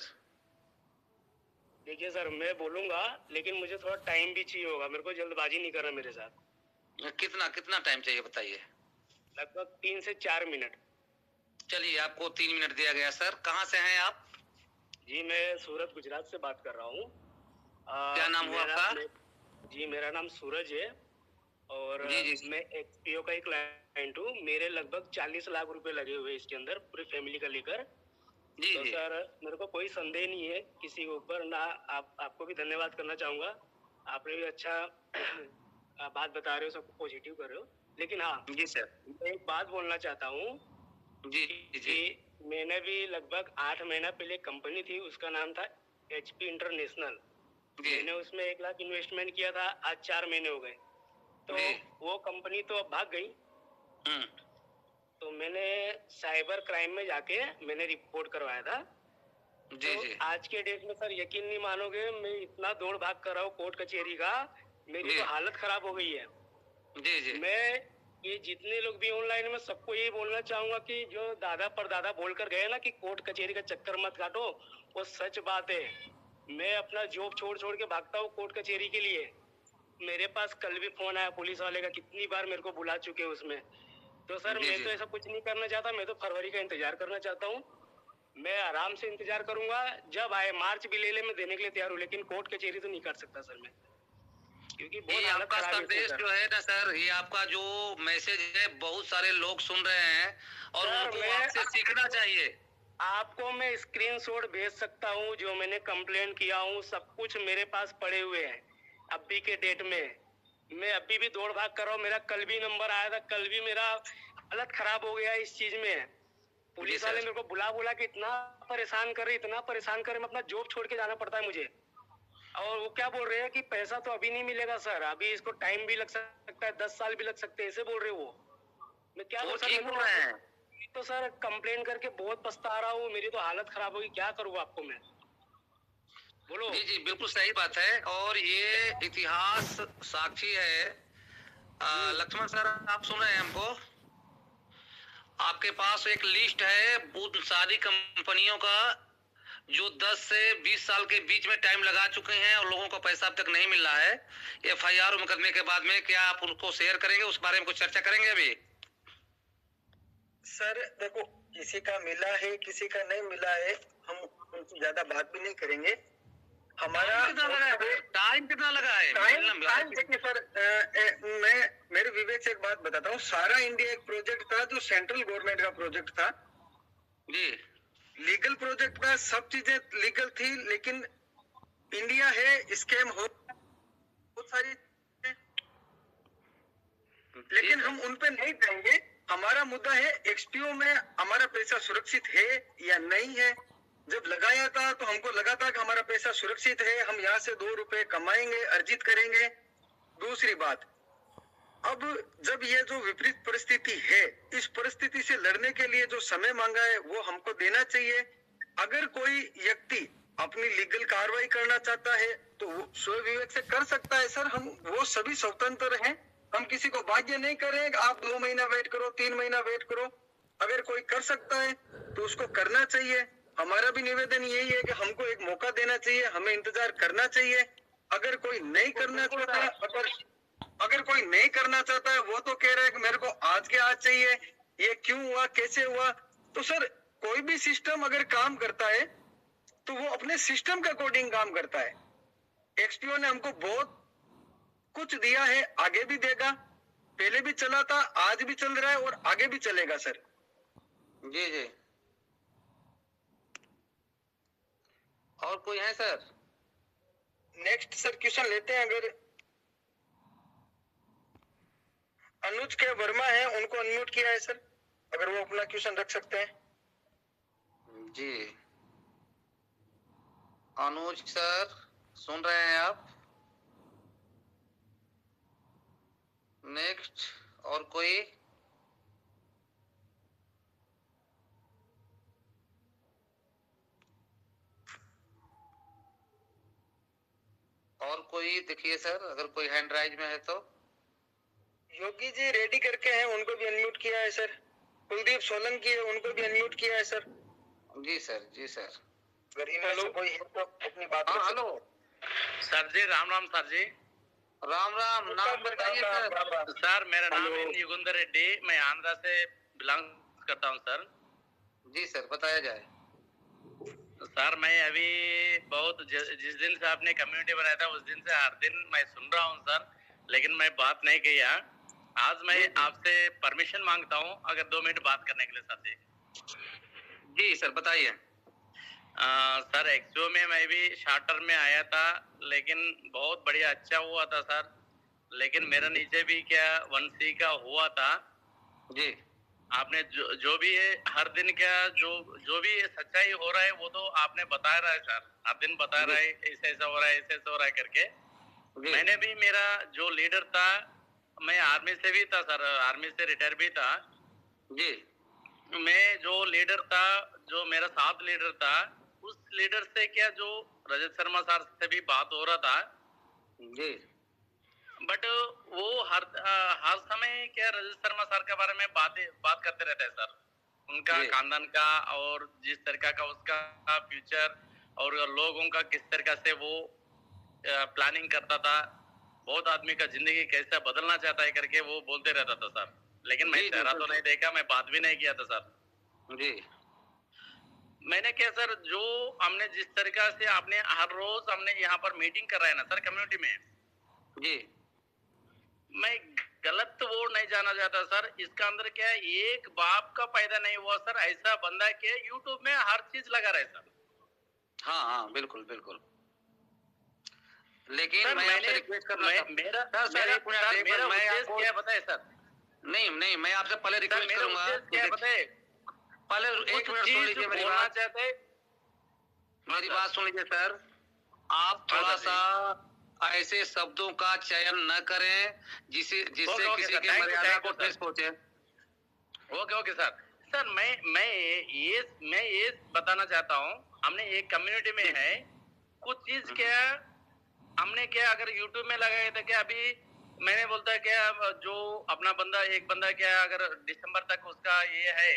देखिए सर, मैं बोलूंगा लेकिन मुझे थोड़ा टाइम भी चाहिए होगा, मेरे को जल्दबाजी नहीं करना मेरे साथ। कितना कितना टाइम चाहिए बताइए। लगभग 3 से 4 मिनट। चलिए आपको 3 मिनट दिया गया सर। कहाँ से हैं आप? जी मैं सूरत गुजरात से बात कर रहा हूँ। क्या नाम हुआ आपका? जी मेरा नाम सूरज है, और जी। मैं एक्सपीओ का एक क्लाइंट हूँ। मेरे लगभग 40 लाख रुपए लगे हुए इसके अंदर, पूरी फैमिली का लेकर। जी तो जी। सर मेरे को कोई संदेह नहीं है किसी के ऊपर ना। आपको भी धन्यवाद करना चाहूंगा, आपने भी अच्छा बात बता रहे हो, सबको पॉजिटिव कर रहे हो। लेकिन हाँ जी सर, मैं एक बात बोलना चाहता हूँ जी जी। कि मैंने भी लगभग 8 महीना पहले कंपनी थी, उसका नाम था HP इंटरनेशनल। मैंने उसमें 1 लाख इन्वेस्टमेंट किया था, आज 4 महीने हो गए। तो वो कंपनी तो अब भाग गई। तो मैंने साइबर क्राइम में जाके मैंने रिपोर्ट करवाया था। जी तो जी। आज के डेट में सर यकीन नहीं मानोगे, मैं इतना दौड़ भाग कर रहा हूँ कोर्ट कचहरी का, मेरी तो हालत खराब हो गई है। जी जी। मैं ये जितने लोग भी ऑनलाइन में सबको यही बोलना चाहूंगा कि जो दादा परदादा बोलकर गए ना कि कोर्ट कचहरी का चक्कर मत काटो, वो सच बात है। मैं अपना जॉब छोड़ छोड़ के भागता हूँ कोर्ट कचहरी के लिए। मेरे पास कल भी फोन आया पुलिस वाले का, कितनी बार मेरे को बुला चुके हैं उसमें। तो सर मैं तो ऐसा कुछ नहीं करना चाहता, मैं तो फरवरी का इंतजार करना चाहता हूँ। मैं आराम से इंतजार करूंगा, जब आए मार्च भी ले ले, मैं देने के लिए तैयार हूँ, लेकिन कोर्ट कचहरी तो नहीं कर सकता सर मैं, क्योंकि बहुत ये हालत आपका खराब है संदेश इसमें, जो है ना सर, ये आपका जो मैसेज है बहुत सारे लोग सुन रहे हैं और सर, उनको मैं आपसे सीखना चाहिए। आपको मैं स्क्रीनशॉट भेज सकता हूँ, जो मैंने कंप्लेन किया हूँ, सब कुछ मेरे पास पड़े हुए हैं अभी के डेट में। मैं अभी भी दौड़ भाग कर रहा हूँ, मेरा कल भी नंबर आया था, कल भी मेरा हालत खराब हो गया इस चीज में। पुलिस वाले मेरे को बुला बुला के इतना परेशान कर रहे, मैं अपना जॉब छोड़ के जाना पड़ता है मुझे। और वो क्या बोल रहे हैं कि पैसा तो अभी नहीं मिलेगा सर, अभी इसको टाइम भी लग सकता है, 10 साल भी लग सकते हैं, ऐसे बोल रहे वो। मैं क्या वो बोल ठीक बोल रहे हैं। तो सर कंप्लेन करके बहुत पछता रहा हूँ, मेरी तो हालत खराब होगी, क्या करूँ आपको मैं, बोलो। जी जी बिल्कुल सही बात है, और ये इतिहास साक्षी है। लक्ष्मण सर, आप सुन रहे हैं हमको? आपके पास एक लिस्ट है उन सारी कंपनियों का जो 10 से 20 साल के बीच में टाइम लगा चुके हैं और लोगों को पैसा अब तक नहीं मिल रहा है। FIR और मुकदमे के बाद में क्या आप उनको शेयर करेंगे, उस बारे में कुछ चर्चा करेंगे अभी? सर देखो, किसी का मिला है किसी का नहीं मिला है, हम उनसे ज्यादा बात भी नहीं करेंगे। हमारा टाइम कितना लगा है? टाइम देखिए सर, मैं मेरे विवेक से एक बात बताता हूँ। सारा इंडिया एक प्रोजेक्ट था जो सेंट्रल गवर्नमेंट का प्रोजेक्ट था जी, लीगल प्रोजेक्ट था, सब चीजें लीगल थी, लेकिन इंडिया है, स्कैम हो बहुत सारी, लेकिन हम उन पे नहीं जाएंगे। हमारा मुद्दा है XPO में हमारा पैसा सुरक्षित है या नहीं है। जब लगाया था तो हमको लगा था कि हमारा पैसा सुरक्षित है, हम यहाँ से 2 रुपए कमाएंगे, अर्जित करेंगे। दूसरी बात, अब जब ये जो विपरीत परिस्थिति है, इस परिस्थिति से लड़ने के लिए जो समय मांगा है वो हमको देना चाहिए। अगर कोई व्यक्ति अपनी लीगल कार्रवाई करना चाहता है तो वो स्व विवेक से कर सकता है सर, हम वो सभी स्वतंत्र हैं। हम किसी को बाध्य नहीं करेंगे, आप 2 महीना वेट करो, 3 महीना वेट करो। अगर कोई कर सकता है तो उसको करना चाहिए। हमारा भी निवेदन यही है कि हमको एक मौका देना चाहिए, हमें इंतजार करना चाहिए। अगर कोई नहीं करना चाहता, अगर कोई नहीं करना चाहता है, वो तो कह रहा है कि मेरे को आज के आज चाहिए, ये क्यों हुआ, कैसे हुआ। तो सर कोई भी सिस्टम अगर काम करता है तो वो अपने सिस्टम के अकॉर्डिंग काम करता है। XPO ने हमको बहुत कुछ दिया है, आगे भी देगा। पहले भी चला था, आज भी चल रहा है और आगे भी चलेगा सर। जी जी। और कोई है सर? नेक्स्ट सर क्वेश्चन लेते हैं। अगर अनुज के वर्मा है, उनको अनम्यूट किया है सर, अगर वो अपना क्वेश्चन रख सकते हैं। जी, अनुज सर सुन रहे हैं आप? नेक्स्ट और कोई? और कोई देखिए सर, अगर कोई हैंड राइज में है तो। योगी जी रेडी करके हैं, उनको भी अनम्यूट किया है सर। कुलदीप सोलंकी है, उनको भी अनम्यूट किया है सर। जी सर, जी सर। अगर इनमें से कोई है तो अपनी बात कर सकते हैं। हेलो सर जी, राम राम सर जी। राम राम, नाम बताइए सर। सर मेरा नाम है युगंधर रेड्डी, मैं आंध्रा से बिलोंग करता हूँ सर। जी सर, बताया जाए। सर मैं अभी बहुत जिस दिन से आपने कम्युनिटी बनाया था उस दिन से हर दिन मैं सुन रहा हूँ सर, लेकिन मैं बात नहीं किया। आज मैं आपसे परमिशन मांगता हूँ, अगर 2 मिनट बात करने के लिए सर जी। जी सर, बताइए। सर XPO में मैं भी शॉर्ट टर्म में आया था, लेकिन बहुत बढ़िया अच्छा हुआ था सर। लेकिन मेरा नीचे भी क्या 1C का हुआ था जी। आपने जो भी है हर दिन क्या जो भी सच्चाई हो रहा है वो तो आपने बता रहा है सर, हर दिन बता रहा है ऐसे ऐसा हो रहा है, ऐसे ऐसा हो रहा है करके। मैंने भी, मेरा जो लीडर था, मैं आर्मी से भी था सर, आर्मी से रिटायर भी था जी। मैं जो लीडर था, जो मेरा साथ लीडर था, उस लीडर से क्या जो रजत शर्मा सर से भी बात हो रहा था जी। बट वो हर समय क्या रजत शर्मा सर के बारे में बात करते रहते हैं सर, उनका खानदान का और जिस तरीका का उसका फ्यूचर और लोगों का किस तरीका से वो प्लानिंग करता था, बहुत आदमी का जिंदगी कैसा बदलना चाहता है करके वो बोलते रहता था सर। लेकिन मैं चेहरा तो नहीं देखा, मैं बात भी नहीं किया था सर जी। मैंने क्या सर, जो हमने जिस तरीका से आपने हर रोज हमने यहाँ पर मीटिंग कर रहे हैं ना सर कम्युनिटी में, जी मैं गलत वो नहीं जाना चाहता सर। इसका अंदर क्या है, एक बाप का पैदा नहीं हुआ सर, ऐसा बंदा के यूट्यूब में हर चीज लगा रहे सर। हाँ हाँ बिल्कुल बिल्कुल। लेकिन सर मैं आपसे रिक्वेस्ट करना मेरा मेरा उद्देश्य क्या है बताए सर? नहीं नहीं, मैं आपसे पहले रिक्वेस्ट मेरा करूंगा, उद्देश्य क्या है बताए? पहले एक मिनट सुन लीजिए मेरी बात, चाहते हैं मेरी बात सुन लीजिए सर। आप थोड़ा सा ऐसे शब्दों का चयन न करें जिससे किसी के मर्यादा को ठेस पहुंचे। Okay sir. सर मैं ये बताना चाहता हूँ, हमने एक कम्युनिटी में है कुछ चीज क्या हमने क्या अगर यूट्यूब में लगाया था क्या, अभी मैंने बोलता है क्या, जो अपना बंदा एक बंदा क्या अगर दिसंबर तक उसका ये है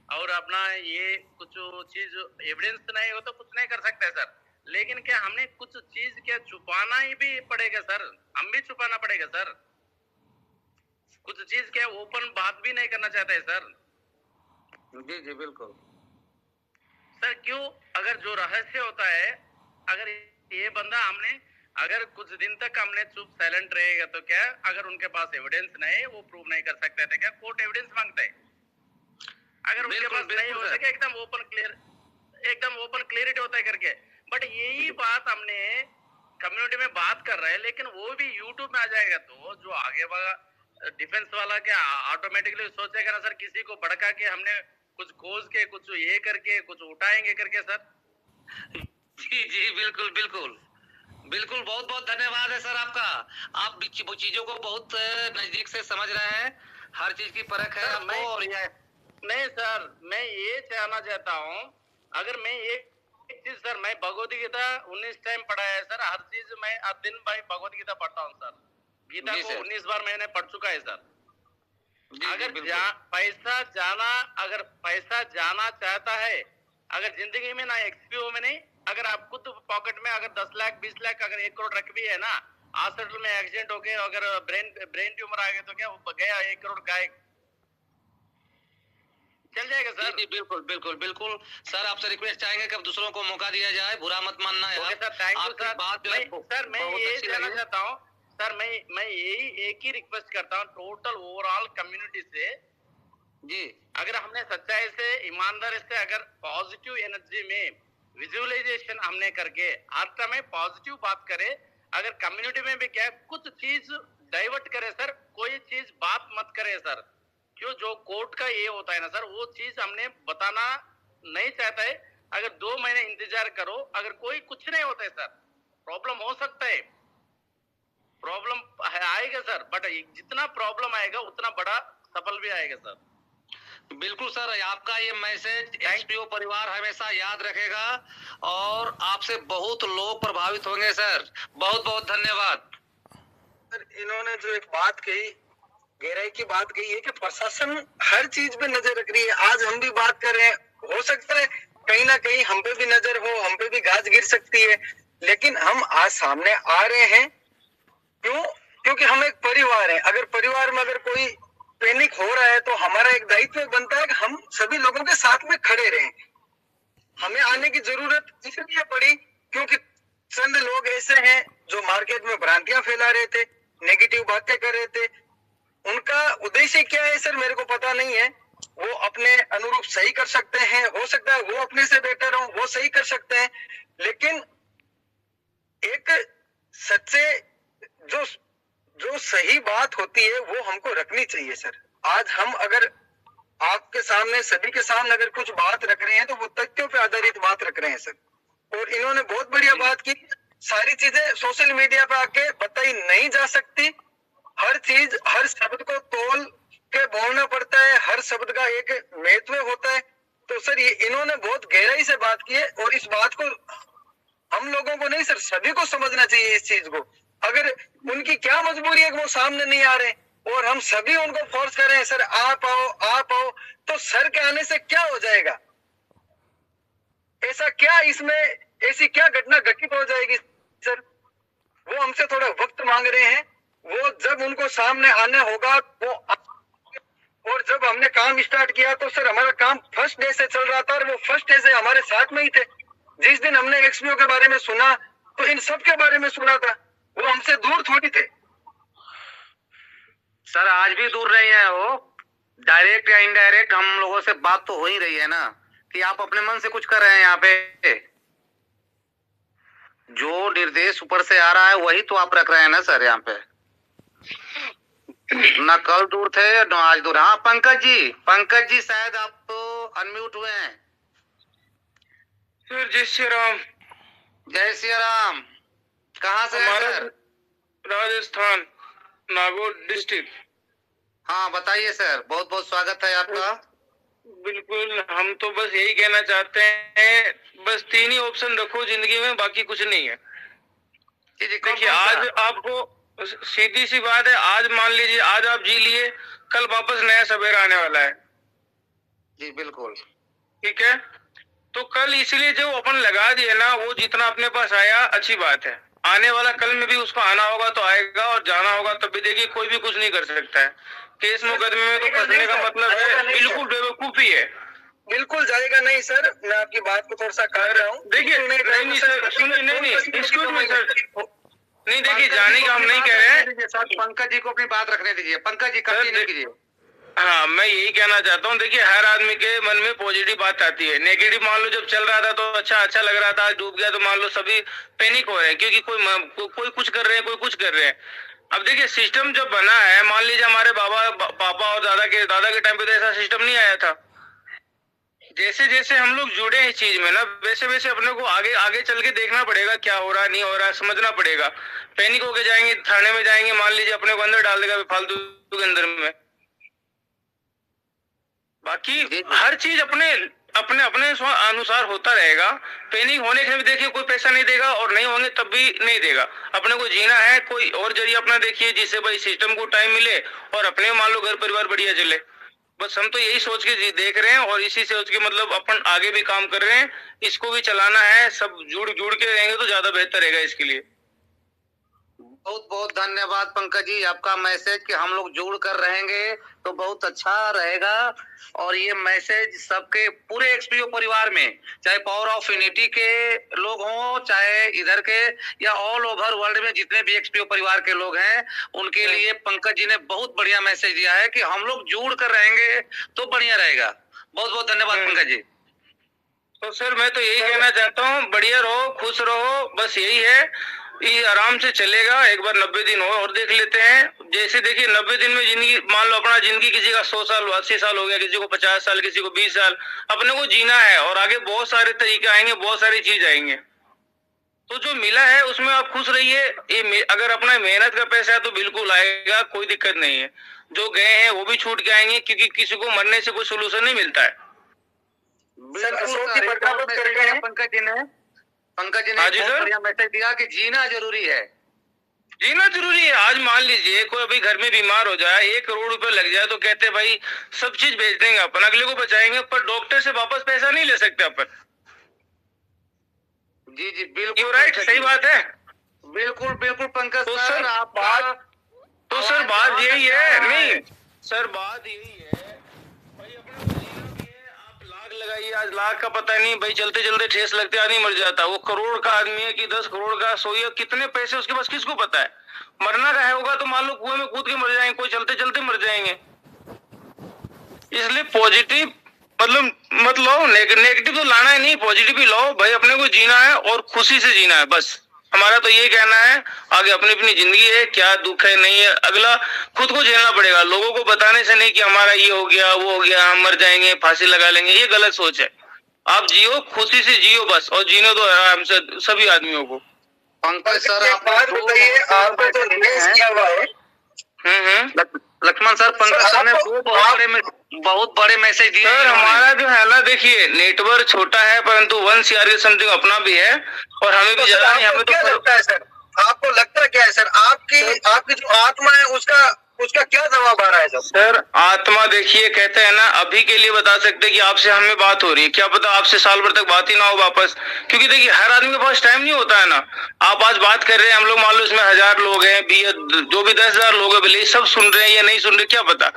और अपना ये कुछ चीज एविडेंस नहीं हो तो कुछ नहीं कर सकते सर। लेकिन क्या हमने कुछ चीज क्या छुपाना ही भी पड़ेगा सर, हम भी छुपाना पड़ेगा सर। कुछ चीज क्या ओपन बात भी नहीं करना चाहते है सर। जी जी बिल्कुल सर, क्यों अगर जो रहस्य होता है, अगर ये बंदा हमने अगर कुछ दिन तक हमने चुप साइलेंट रहेगा तो क्या अगर उनके पास एविडेंस नहीं वो प्रूव नहीं कर सकते थे क्या, कोर्ट एविडेंस मांगता है। अगर उनके पास नहीं होता क्या एकदम ओपन क्लियरिटी होता है करके। बट यही बात हमने कम्युनिटी में बात कर रहे हैं, लेकिन वो भी यूट्यूब में आ जाएगा तो जो आगे वाला डिफेंस वाला क्या ऑटोमेटिकली सोचेगा ना सर, किसी को भड़का के हमने कुछ खोज के कुछ ये करके कुछ उठाएंगे करके सर। जी जी बिल्कुल बिल्कुल बिल्कुल। बहुत बहुत धन्यवाद है सर आपका, आप चीजों को बहुत नजदीक से समझ रहे हैं, हर चीज की परख है आपको। और ये नहीं सर, मैं ये कहना चाहता हूँ, अगर मैं एक चीज सर, मैं भगवत गीता 19 टाइम पढ़ा है सर, हर चीज मैं दिन भाई भगवत गीता पढ़ता हूँ सर। गीता को 19 बार मैंने पढ़ चुका है सर। अगर पैसा जाना चाहता है, अगर जिंदगी में ना एक्सपीओ में नहीं, अगर आप खुद पॉकेट में अगर 10 लाख 20 लाख अगर 1 करोड़ रख भी है ना, हॉस्पिटल में एक्सीडेंट हो गया अगर ब्रेन ट्यूमर आ गया तो क्या वो गया 1 करोड़ गायब चल जाएगा सर। जी बिल्कुल बिल्कुल बिल्कुल सर, आपसे रिक्वेस्ट चाहेंगे कि अब दूसरों को मौका दिया जाए, बुरा मत मानना है sir. Thank you sir. Sir मैं ये कहना चाहता हूँ सर, मैं यही एक ही रिक्वेस्ट करता हूँ टोटल ओवरऑल कम्युनिटी से जी, अगर हमने सच्चाई से ईमानदारी से अगर पॉजिटिव एनर्जी में विजुअलाइजेशन हमने करके हर समय पॉजिटिव बात करे, अगर कम्युनिटी में भी क्या कुछ चीज डाइवर्ट करे सर, कोई चीज बात मत करे सर, क्यों जो कोर्ट का ये होता है ना सर, वो चीज हमने बताना नहीं चाहता है। अगर 2 महीने इंतजार करो, अगर कोई कुछ नहीं होता है सर, प्रॉब्लम हो सकता है, प्रॉब्लम आएगा सर, बट जितना प्रॉब्लम आएगा उतना बड़ा सफल भी आएगा सर। बिल्कुल सर, आपका ये मैसेज एचपीओ परिवार हमेशा याद रखेगा और आपसे बहुत लोग प्रभावित होंगे सर। बहुत बहुत धन्यवाद सर। इन्होंने जो एक बात कही, गहराई की बात कही है कि प्रशासन हर चीज पे नजर रख रही है। आज हम भी बात कर रहे हैं, हो सकता है कहीं ना कहीं हम पे भी नजर हो, हम पे भी घास गिर सकती है, लेकिन हम आज सामने आ रहे हैं क्यों? क्योंकि हम एक परिवार है। अगर परिवार में अगर कोई पैनिक हो रहा है तो हमारा एक दायित्व बनता है कि हम सभी लोगों के साथ में खड़े रहें। हमें आने की जरूरत इसलिए पड़ी क्योंकि चंद लोग ऐसे हैं जो मार्केट में भ्रांतियां फैला रहे थे, नेगेटिव बातें कर रहे थे। उनका उद्देश्य क्या है सर मेरे को पता नहीं है, वो अपने अनुरूप सही कर सकते हैं, हो सकता है वो अपने से बेटर हो, वो सही कर सकते हैं, लेकिन एक सच्चे जो सही बात होती है वो हमको रखनी चाहिए सर। आज हम अगर आपके सामने सभी के सामने अगर कुछ बात रख रहे हैं तो वो तथ्यों पे आधारित बात रख रहे हैं सर। और इन्होंने बहुत बढ़िया बात की, सारी चीजें सोशल मीडिया पे आके बताई नहीं जा सकती, हर चीज हर शब्द को तोल के बोलना पड़ता है, हर शब्द का एक महत्व होता है। तो सर ये इन्होंने बहुत गहराई से बात की है और इस बात को हम लोगों को नहीं सर सभी को समझना चाहिए इस चीज को। अगर उनकी क्या मजबूरी है कि वो सामने नहीं आ रहे और हम सभी उनको फोर्स कर रहे हैं सर आप आओ, तो सर के आने से क्या हो जाएगा? ऐसा क्या इसमें ऐसी क्या घटना घटित हो जाएगी सर? वो हमसे थोड़ा वक्त मांग रहे हैं, वो जब उनको सामने आना होगा वो और जब हमने काम स्टार्ट किया तो सर हमारा काम फर्स्ट डे से चल रहा था और वो फर्स्ट डे से हमारे साथ में ही थे। जिस दिन हमने एक्सपीओ के बारे में सुना तो इन सब के बारे में सुना था, वो हमसे दूर थोड़ी थे। सर आज भी दूर नहीं है वो, डायरेक्ट या इनडायरेक्ट हम लोगों से बात तो हो ही रही है ना कि आप अपने मन से कुछ कर रहे हैं। यहाँ पे जो निर्देश ऊपर से आ रहा है वही तो आप रख रहे हैं ना सर। यहाँ पे ना कल दूर थे ना आज दूर। हाँ पंकज जी शायद आप तो अनम्यूट हुए हैं। सर जय श्री राम। जय श्री राम। कहाँ से हैं सर? राजस्थान, नागौर डिस्ट्रिक्ट। हाँ बताइए सर, बहुत बहुत स्वागत है आपका। बिल्कुल, हम तो बस यही कहना चाहते हैं, बस 3 ही ऑप्शन रखो जिंदगी में, बाकी कुछ नहीं है। देखिए आज आपको सीधी सी बात है, आज मान लीजिए आज आप जी लिए, कल वापस नया सवेरा आने वाला है। जी बिल्कुल ठीक है, तो कल इसलिए जो अपन लगा दिए ना, वो जितना अपने पास आया अच्छी बात है, आने वाला कल में भी उसको आना होगा तो आएगा और जाना होगा तब भी। देखिए कोई भी कुछ नहीं कर सकता है, केस मुकदमे में तो फंसने का मतलब है बिल्कुल बेवकूफी है। बिल्कुल जाएगा नहीं सर, मैं आपकी बात को थोड़ा सा काट रहा हूँ। देखिए नहीं सर, सुनिए, नहीं एक्सक्यूज मी सर, नहीं देखिए जाने का हम नहीं कह रहे हैं। पंकज जी को अपनी बात रखने दीजिए। पंकज जी कंटिन्यू कीजिए। हाँ मैं यही कहना चाहता हूँ, देखिए हर आदमी के मन में पॉजिटिव बात आती है, नेगेटिव मान लो जब चल रहा था तो अच्छा लग रहा था, आज डूब गया तो मान लो सभी पैनिक हो रहे हैं क्योंकि कोई कुछ कर रहे हैं, कोई कुछ कर रहे हैं। अब देखिए सिस्टम जब बना है, मान लीजिए हमारे पापा और दादा के टाइम पे तो ऐसा सिस्टम नहीं आया था। जैसे जैसे हम लोग जुड़े हैं इस चीज में ना, वैसे वैसे अपने को आगे चल के देखना पड़ेगा क्या हो रहा नहीं हो रहा, समझना पड़ेगा। पैनिक होके जाएंगे, थाने में जाएंगे, मान लीजिए अपने को अंदर डाल देगा फालतू के अंदर में। बाकी हर चीज अपने अनुसार होता रहेगा। पैनिक होने के भी देखिए कोई पैसा नहीं देगा और नहीं होंगे तब भी नहीं देगा। अपने को जीना है, कोई और जरिया अपना देखिए जिससे भाई सिस्टम को टाइम मिले और अपने मान लो घर परिवार बढ़िया चले। बस हम तो यही सोच के देख रहे हैं और इसी सोच के मतलब अपन आगे भी काम कर रहे हैं, इसको भी चलाना है। सब जुड़ के रहेंगे तो ज्यादा बेहतर रहेगा इसके लिए। बहुत बहुत धन्यवाद पंकज जी, आपका मैसेज कि हम लोग जुड़ कर रहेंगे तो बहुत अच्छा रहेगा। और ये मैसेज सबके पूरे एक्सपीओ परिवार में, चाहे पावर ऑफ यूनिटी के लोग हों, चाहे इधर के या ऑल ओवर वर्ल्ड में जितने भी एक्सपीओ परिवार के लोग हैं, उनके लिए पंकज जी ने बहुत बढ़िया मैसेज दिया है कि हम लोग जुड़ कर रहेंगे तो बढ़िया रहेगा। बहुत बहुत धन्यवाद पंकज जी। तो सर मैं तो यही कहना चाहता हूँ, बढ़िया रहो, खुश रहो, बस यही है। ये आराम से चलेगा, एक बार 90 दिन और देख लेते हैं। जैसे देखिए 90 दिन में जिंदगी, मान लो अपना जिंदगी किसी का 100 साल 80 साल हो गया, किसी को 50 साल, किसी को 20 साल, अपने को जीना है और आगे बहुत सारे तरीके आएंगे, बहुत सारी चीज आएंगे। तो जो मिला है उसमें आप खुश रहिए। ये अगर अपना मेहनत का पैसा है तो बिल्कुल आएगा, कोई दिक्कत नहीं है। जो गए हैं वो भी छूट के आएंगे क्योंकि किसी को मरने से कोई सोल्यूशन नहीं मिलता है। पंकज जी ने बहुत बढ़िया मैसेज दिया कि जीना जरूरी है। जीना जरूरी है। आज मान लीजिए कोई अभी घर में बीमार हो जाए, 1 करोड़ रुपए लग जाए तो कहते हैं भाई सब चीज बेच देंगे अपन, अगले को बचाएंगे, पर डॉक्टर से वापस पैसा नहीं ले सकते अपन। जी बिल्कुल राइट, सही बात है। बिल्कुल पंकज तो सर आप बात यही है। नहीं सर बात यही है भाई, अपने को जीना भी है। आप लाख लगाइए, आज लाख का पता नहीं भाई, चलते चलते ठेस लगते आदमी मर जाता है। वो करोड़ का आदमी है कि 10 करोड़ का, 100 या कितने पैसे उसके पास, किसको पता है। मरना का है होगा तो मान लो कुएं में कूद के मर जाएंगे, कोई चलते चलते मर जाएंगे। इसलिए पॉजिटिव मत लो, नेगेटिव तो लाना है नहीं, पॉजिटिव ही लो भाई। अपने को जीना है और खुशी से जीना है, बस हमारा तो ये कहना है। आगे अपनी अपनी जिंदगी है, क्या दुख है नहीं है, अगला खुद को झेलना पड़ेगा। लोगों को बताने से नहीं कि हमारा ये हो गया वो हो गया, हम मर जाएंगे, फांसी लगा लेंगे, ये गलत सोच है। आप जियो, खुशी से जियो बस, और जीने दो आराम से सभी आदमियों को। पंकज सर आप बात बताइए, आपको तो रिलीज किया हुआ है। लक्ष्मण सर, पंकज सर ने बहुत बड़े मैसेज दिए। सर हमारा जो है ना, देखिए नेटवर्क छोटा है परंतु 1 CR के समथिंग अपना भी है और हमें भी ज्यादा नहीं। हमें तो लगता है सर, आपको लगता क्या है सर, आपकी जो आत्मा है उसका क्या जवाब आ रहा है सर? सर आत्मा देखिए कहते हैं ना, अभी के लिए बता सकते हैं कि आपसे हमें बात हो रही है, क्या पता आपसे साल भर तक बात ही ना हो वापस, क्योंकि देखिए हर आदमी के पास टाइम नहीं होता है ना। आप आज बात कर रहे हैं, हम लोग मान लो इसमें 1000 लोग हैं, जो भी 10,000 लोग हैं, भले सब सुन रहे हैं या नहीं सुन रहे, क्या पता।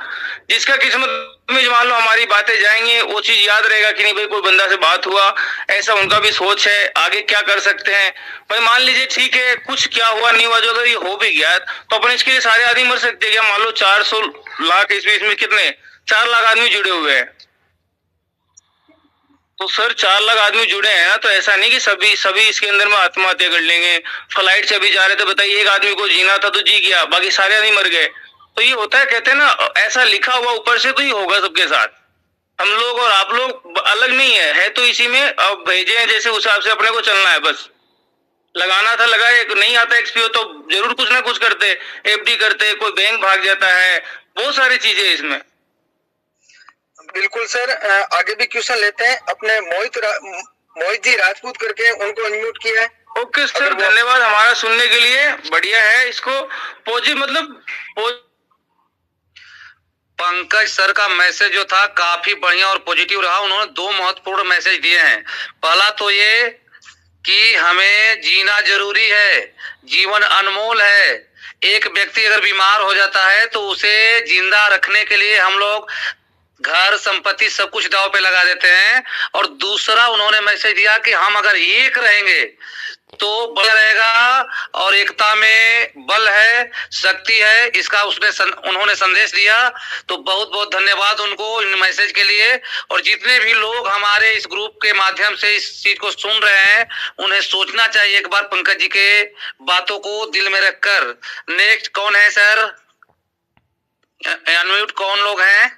जिसका किस्मत में मान लो हमारी बातें जाएंगे, वो चीज याद रहेगा कि नहीं भाई कोई बंदा से बात हुआ, ऐसा उनका भी सोच है, आगे क्या कर सकते हैं भाई। मान लीजिए ठीक है, कुछ क्या हुआ नहीं हुआ, जो अगर ये हो भी गया तो अपन इसके लिए सारे आदमी मर सकते हैं क्या? मान लो 400 लाख इसमें कितने 4 लाख आदमी जुड़े हुए हैं, तो सर 4 लाख आदमी जुड़े हैं ना, तो ऐसा नहीं कि सभी इसके अंदर में आत्महत्या कर लेंगे। फ्लाइट से अभी जा रहे थे, बताइए एक आदमी को जीना था तो जी गया, बाकी सारे आदमी मर गए। तो ये होता है, कहते हैं ना ऐसा लिखा हुआ ऊपर से, तो ये होगा सबके साथ। हम लोग और आप लोग अलग नहीं है तो इसी में अब भेजे हैं, जैसे उस हिसाब से अपने को चलना है बस। लगाना था लगाए, नहीं आता एक्सपीओ तो जरूर कुछ ना कुछ करते, एफडी करते, कोई बैंक भाग जाता है, बहुत सारी चीजें इसमें। बिल्कुल सर, आगे भी क्वेश्चन लेते हैं। अपने मोहित जी राजपूत करके उनको अनम्यूट किया है। ओके सर, धन्यवाद हमारा सुनने के लिए, बढ़िया है। इसको पंकज सर का मैसेज जो था काफी बढ़िया और पॉजिटिव रहा। उन्होंने 2 महत्वपूर्ण मैसेज दिए हैं। पहला तो ये कि हमें जीना जरूरी है, जीवन अनमोल है। एक व्यक्ति अगर बीमार हो जाता है तो उसे जिंदा रखने के लिए हम लोग घर संपत्ति सब कुछ दांव पे लगा देते हैं। और दूसरा उन्होंने मैसेज दिया कि हम अगर एक रहेंगे तो बल रहेगा, और एकता में बल है, शक्ति है, इसका उन्होंने संदेश दिया। तो बहुत बहुत धन्यवाद उनको इन मैसेज के लिए। और जितने भी लोग हमारे इस ग्रुप के माध्यम से इस चीज को सुन रहे हैं, उन्हें सोचना चाहिए एक बार पंकज जी के बातों को दिल में रखकर। नेक्स्ट कौन है सर? अनम्यूट कौन लोग हैं?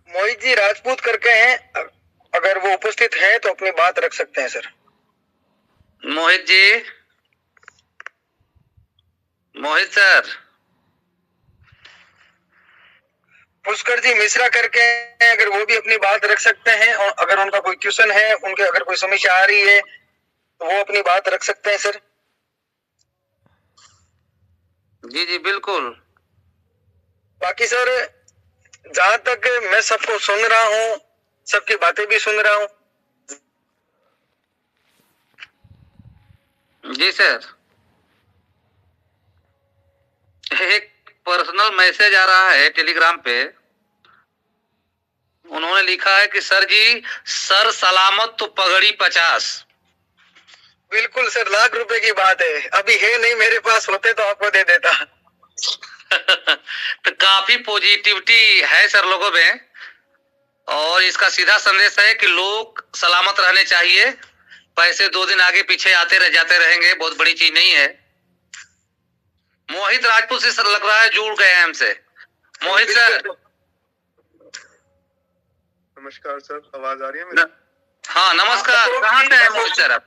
मोहित जी राजपूत करके हैं, अगर वो उपस्थित हैं तो अपनी बात रख सकते हैं सर। मोहित जी, मोहित सर। पुष्कर जी मिश्रा करके हैं, अगर वो भी अपनी बात रख सकते हैं, और अगर उनका कोई क्वेश्चन है, उनके अगर कोई समस्या आ रही है तो वो अपनी बात रख सकते हैं सर। जी जी बिल्कुल। बाकी सर जहां तक मैं सबको सुन रहा हूँ, सबकी बातें भी सुन रहा हूँ। जी सर, एक पर्सनल मैसेज आ रहा है टेलीग्राम पे। उन्होंने लिखा है कि सर जी, सर सलामत तो पगड़ी 50। बिल्कुल सर, लाख रुपए की बात है। अभी है नहीं मेरे पास, होते तो आपको दे देता। तो काफी पॉजिटिविटी है सर लोगों में, और इसका सीधा संदेश है कि लोग सलामत रहने चाहिए। पैसे 2 दिन आगे पीछे आते जाते रहेंगे, बहुत बड़ी चीज नहीं है। मोहित राजपूत से सर लग रहा है जुड़ गए हैं हमसे। मोहित सर। नमस्कार सर, आवाज आ रही है मेरी? हाँ नमस्कार, कहाँ से हैं मोहित सर आप?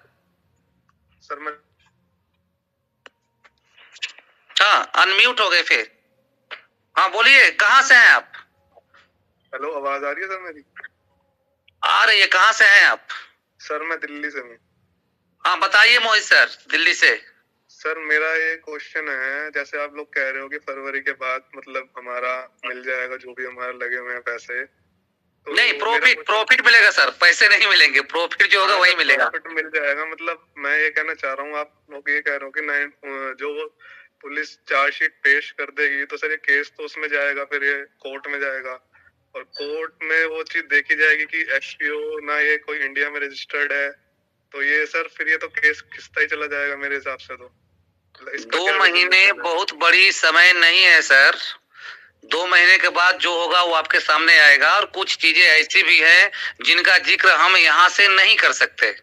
सर मैं हाँ अनम्यूट हो गए फिर। हाँ बोलिए, कहाँ से हैं आप? हेलो, आवाज आ रही है सर मेरी? आ रही है, कहाँ से हैं आप? सर मैं दिल्ली से हूँ। हाँ बताइए मोहित सर, दिल्ली से। सर मेरा ये क्वेश्चन है, जैसे आप लोग कह रहे हो कि फरवरी के बाद मतलब हमारा मिल जाएगा जो भी हमारे लगे हुए हैं पैसे, तो नहीं प्रॉफिट मिलेगा सर, पैसे नहीं मिलेंगे, प्रॉफिट जो होगा वही मिलेगा। प्रॉफिट मिल जाएगा। मतलब मैं ये कहना चाह रहा हूँ, आप लोग ये कह रहे हो कि जो पुलिस चार्जशीट पेश कर देगी तो सर ये केस तो उसमें जाएगा, फिर ये कोर्ट में जाएगा, और कोर्ट में वो चीज देखी जाएगी कि एक्सपीओ ना ये कोई इंडिया में रजिस्टर्ड है, तो ये सर फिर ये तो केस खिसता ही चला जाएगा मेरे हिसाब से। तो 2 महीने बहुत बड़ी समय नहीं है सर। 2 महीने के बाद जो होगा वो आपके सामने आएगा, और कुछ चीजें ऐसी भी हैं जिनका जिक्र हम यहाँ से नहीं कर सकते।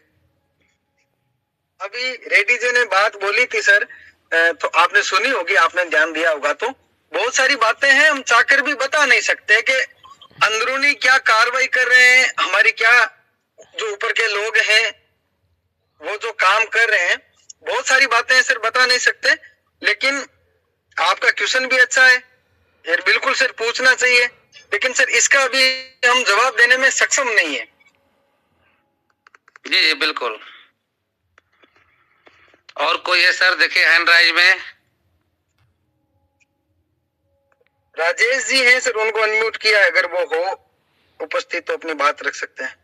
अभी रेड्डी जी ने बात बोली थी सर, तो आपने सुनी होगी, आपने ध्यान दिया होगा। तो बहुत सारी बातें हैं, हम चाहकर भी बता नहीं सकते कि अंदरूनी क्या कार्रवाई कर रहे हैं, हमारी क्या जो ऊपर के लोग हैं वो जो काम कर रहे हैं। बहुत सारी बातें हैं सर, बता नहीं सकते। लेकिन आपका क्वेश्चन भी अच्छा है यार, बिल्कुल सर पूछना चाहिए, लेकिन सर इसका भी हम जवाब देने में सक्षम नहीं है। जी जी बिल्कुल। और कोई है सर? देखिए हैंड राइज में राजेश जी हैं सर, उनको अनम्यूट किया है, अगर वो हो उपस्थित तो अपनी बात रख सकते हैं।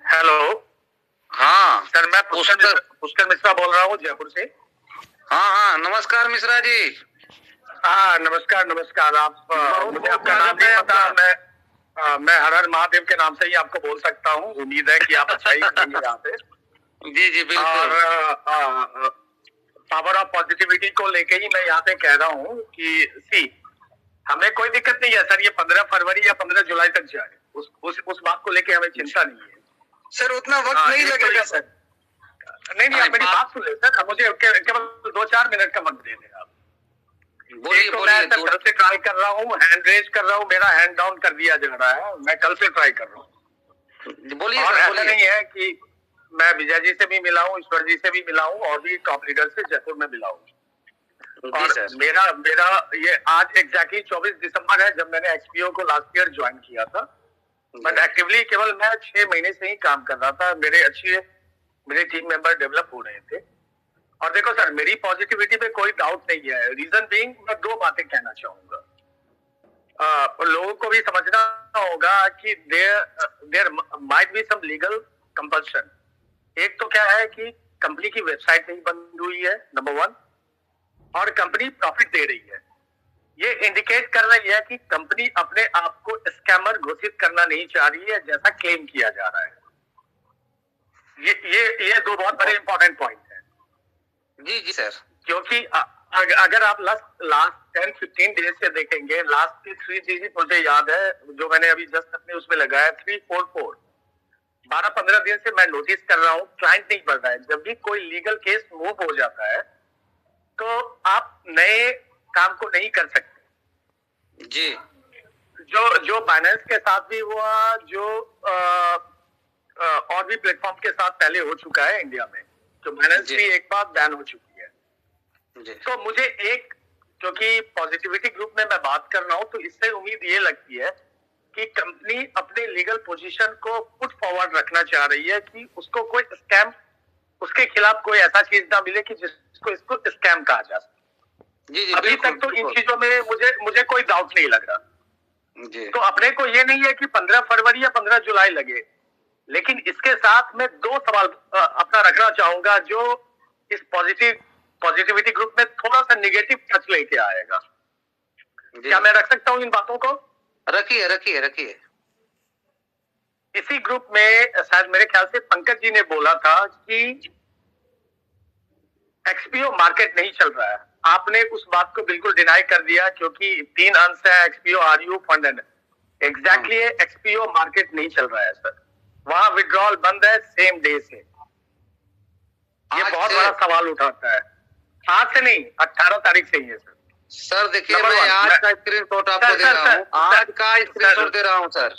हेलो। हाँ सर मैं पुष्कर मिश्रा बोल रहा हूँ जयपुर से। हाँ, नमस्कार मिश्रा जी। हाँ नमस्कार। आप मुझे आपका नाम नहीं पता, मैं हर हर महादेव के नाम से ही आपको बोल सकता हूँ। उम्मीद है कि आप अच्छा ही करेंगे यहाँ पे। जी बिल्कुल। और पावर ऑफ पॉजिटिविटी को लेके ही मैं यहाँ पे कह रहा हूँ कि हमें कोई दिक्कत नहीं है सर, ये 15 फरवरी या 15 जुलाई तक जाए, उस बात को लेके हमें चिंता नहीं है सर। उतना वक्त नहीं लगेगा सर। नहीं आप मेरी बात सुन ले सर, मुझे केवल 2-4 मिनट का वक्त दे दें आप। बोलिए तो मैं कल से ट्राई कर रहा हूँ, हैंड रेज कर रहा हूँ, मेरा हैंड डाउन कर दिया जा रहा है, मैं कल से ट्राई कर रहा हूँ। बोलिए। और ऐसा नहीं है कि मैं विजय जी से भी मिला हूँ, ईश्वर जी से भी मिला हूँ, और भी टॉप लीडर से जयपुर में मिला हूँ। और मेरा ये आज एग्जैक्टली 24 दिसंबर है जब मैंने एक्सपीओ को लास्ट ईयर ज्वाइन किया था। बट एक्टिवली केवल मैं 6 महीने से ही काम कर रहा था। मेरे टीम मेंबर डेवलप हो रहे थे। और देखो सर, मेरी पॉजिटिविटी पे कोई डाउट नहीं है। रीजन बीइंग, मैं 2 बातें कहना चाहूंगा। लोगों को भी समझना होगा कि there might be some legal compulsion. एक तो क्या है कि कंपनी की वेबसाइट नहीं बंद हुई है, नंबर 1, और कंपनी प्रॉफिट दे रही है। ये इंडिकेट कर रही है कि कंपनी अपने आप को स्कैमर घोषित करना नहीं चाह रही है, जैसा क्लेम किया जा रहा है। ये 2 बहुत बड़े इंपॉर्टेंट पॉइंट है। जी सर। क्योंकि अगर आप लास्ट 10-15 डेज से देखेंगे, लास्ट के 3 चीजें मुझे याद है जो मैंने अभी जस्ट अपने उसमें लगाया, 344 12-15 दिन से मैं नोटिस कर रहा हूँ, क्लाइंट नहीं बढ़ रहा है। जब भी कोई लीगल केस मूव हो जाता है तो आप नए काम को नहीं कर सकते जी। जो बाइनेंस के साथ भी हुआ, जो और भी प्लेटफॉर्म के साथ पहले हो चुका है इंडिया में, तो बाइनेंस भी एक बार बैन हो चुकी है। तो मुझे क्योंकि पॉजिटिविटी ग्रुप में मैं बात कर रहा हूँ, तो इससे उम्मीद ये लगती है कि कंपनी अपने लीगल पोजीशन को पुट फॉरवर्ड रखना चाह रही है कि उसको कोई स्कैम, उसके खिलाफ कोई ऐसा चीज ना मिले कि जिसको इसको स्कैम कहा जा सके। अभी तक तो इन चीजों में मुझे कोई डाउट नहीं लग रहा। तो अपने को ये नहीं है कि 15 फरवरी या 15 जुलाई लगे, लेकिन इसके साथ मैं 2 सवाल अपना रखना चाहूंगा जो इस पॉजिटिविटी ग्रुप में थोड़ा सा निगेटिव टच लेके आएगा। क्या मैं रख सकता हूँ इन बातों को? रखिए। इसी ग्रुप में शायद मेरे ख्याल से पंकज जी ने बोला था कि एक्सपीओ मार्केट नहीं चल रहा है। आपने उस बात को बिल्कुल डिनाई कर दिया, क्योंकि 3 अंश है, XPO, RU, fund and exactly XPO market नहीं चल रहा है सर। वहां विड्रॉल बंद है सेम डे से। ये बहुत बड़ा सवाल उठाता है। आज से नहीं, 18 तारीख से ही है सर। सर देखिए, मैं आज का स्क्रीनशॉट आपको दे रहा हूँ, आज का स्क्रीनशॉट दे रहा हूँ सर।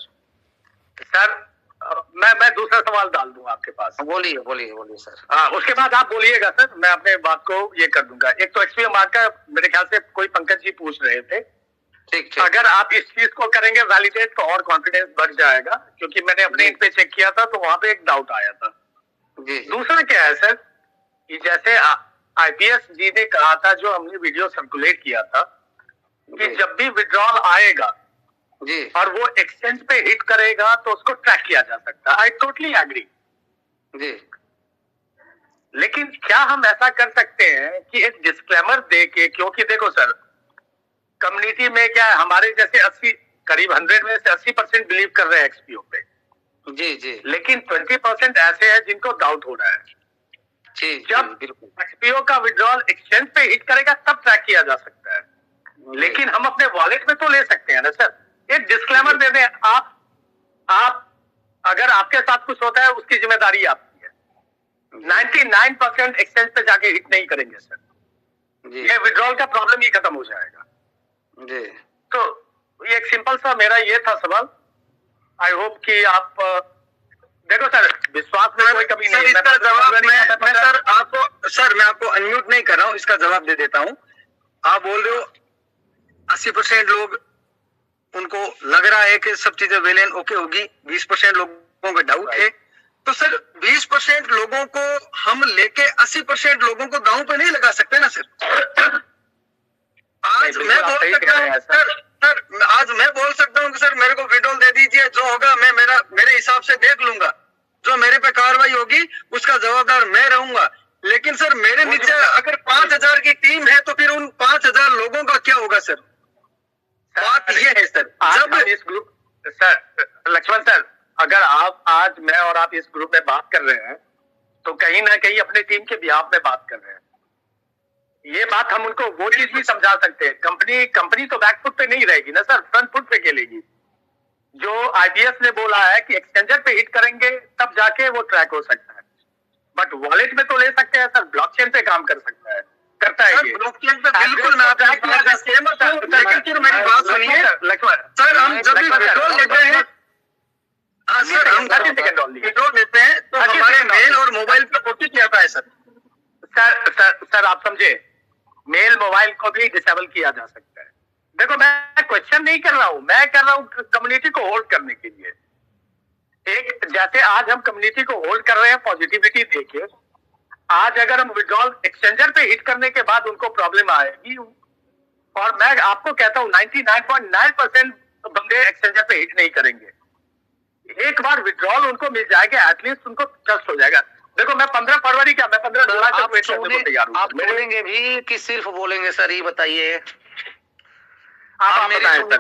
मैं दूसरा सवाल डाल दूंगा आपके पास। बोलिए सर। हाँ, उसके बाद आप बोलिएगा सर, मैं अपने बात को ये कर दूंगा। एक तो एक्सपीओ मार्केट का मेरे ख्याल से कोई पंकज जी पूछ रहे थे। ठीक। अगर आप इस चीज को करेंगे वैलिडेट तो और कॉन्फिडेंस बढ़ जाएगा, क्योंकि मैंने अपने इन पे चेक किया था तो वहां पे एक डाउट आया था। दूसरा क्या है सर, कि जैसे आईपीएस जी ने कहा था, जो हमने वीडियो सर्कुलेट किया था, कि जब भी विड्रॉल आएगा और वो एक्सचेंज पे हिट करेगा तो उसको ट्रैक किया जा सकता है। I totally agree. लेकिन क्या हम ऐसा कर सकते हैं कि एक डिस्क्लेमर दे के, क्योंकि देखो सर, कम्युनिटी में क्या है, हमारे जैसे 80 करीब 100 में से 80% बिलीव कर रहे हैं एक्सपीओ पे। लेकिन 20% ऐसे हैं जिनको डाउट हो रहा है। जब एक्सपीओ का विड्रॉल एक्सचेंज पे हिट करेगा तब ट्रैक किया जा सकता है, लेकिन हम अपने वॉलेट में तो ले सकते हैं ना सर। एक डिस्क्लेमर दे दें आप अगर आपके साथ कुछ होता है उसकी जिम्मेदारी आपकी है। 99% एक्सचेंज पे जाके हिट नहीं करेंगे सर। ये विड्रॉल का प्रॉब्लम ही खत्म हो जाएगा। तो ये एक सिंपल सा मेरा ये था सवाल। आई होप कि आप देखो सर, विश्वास में कोई कमी नहीं है। इसका जवाब मैं आपको अनम्यूट नहीं कर रहा हूँ, इसका जवाब दे देता हूँ। आप बोल रहे हो 80% लोग उनको लग रहा है कि सब चीजें वेल एंड ओके होगी, 20% लोगों को डाउट है। तो सर 20% लोगों को हम लेके 80% लोगों को दांव पे नहीं लगा सकते ना सर। आज मैं बोल सकता हूँ सर, आज मैं बोल सकता हूँ कि सर मेरे को विड्रॉल दे दीजिए, जो होगा मैं मेरे हिसाब से देख लूंगा, जो मेरे पे कार्रवाई होगी उसका जवाबदार मैं रहूंगा। लेकिन सर मेरे नीचे अगर 5000 की टीम है तो फिर उन 5000 लोगों का क्या होगा सर? बात ये है सर, जब इस ग्रुप सर लक्ष्मण सर, अगर आप आज मैं और आप इस ग्रुप में बात कर रहे हैं तो कहीं ना कहीं अपने टीम के बिहाफ में बात कर रहे हैं। ये बात हम उनको वो चीज भी समझा सकते हैं, कंपनी तो बैक फुट पे नहीं रहेगी ना सर, फ्रंट फुट पे खेलेगी। जो आईपीएस ने बोला है कि एक्सचेंजर पे हिट करेंगे तब जाके वो ट्रैक हो सकता है, बट वॉलेट में तो ले सकते हैं सर, ब्लॉकचेन पे काम कर सकता है, करता है ये ब्लॉकचेन पे बिल्कुल मैं लेकिन फिर मेरी बात सुनिए सर, हम जब भी विड्रॉल लेते हैं सर, हम विड्रॉल लेते हैं तो हमारे मेल और मोबाइल पे ओटीपी आता है सर आप समझे, मेल मोबाइल को भी डिसेबल किया जा सकता है। देखो मैं क्वेश्चन नहीं कर रहा हूं, मैं कर रहा हूं कम्युनिटी को होल्ड करने के लिए। एक जैसे आज हम कम्युनिटी को होल्ड कर रहे हैं पॉजिटिविटी देके, आज अगर हम विड्रॉल एक्सचेंजर पे हिट करने के बाद उनको प्रॉब्लम आएगी, और मैं आपको कहता हूं 99.9% बंदे एक्सचेंजर पे हिट नहीं करेंगे। एक बार विड्रॉल उनको मिल जाएगा, एटलीस्ट उनको ट्रस्ट हो जाएगा। देखो मैं 15 फरवरी क्या, मैं 15 जुलाई तक वेट करने को तैयार हूं। आप बोलेंगे भी कि सिर्फ बोलेंगे सर, ये बताइए आप बताएं सर।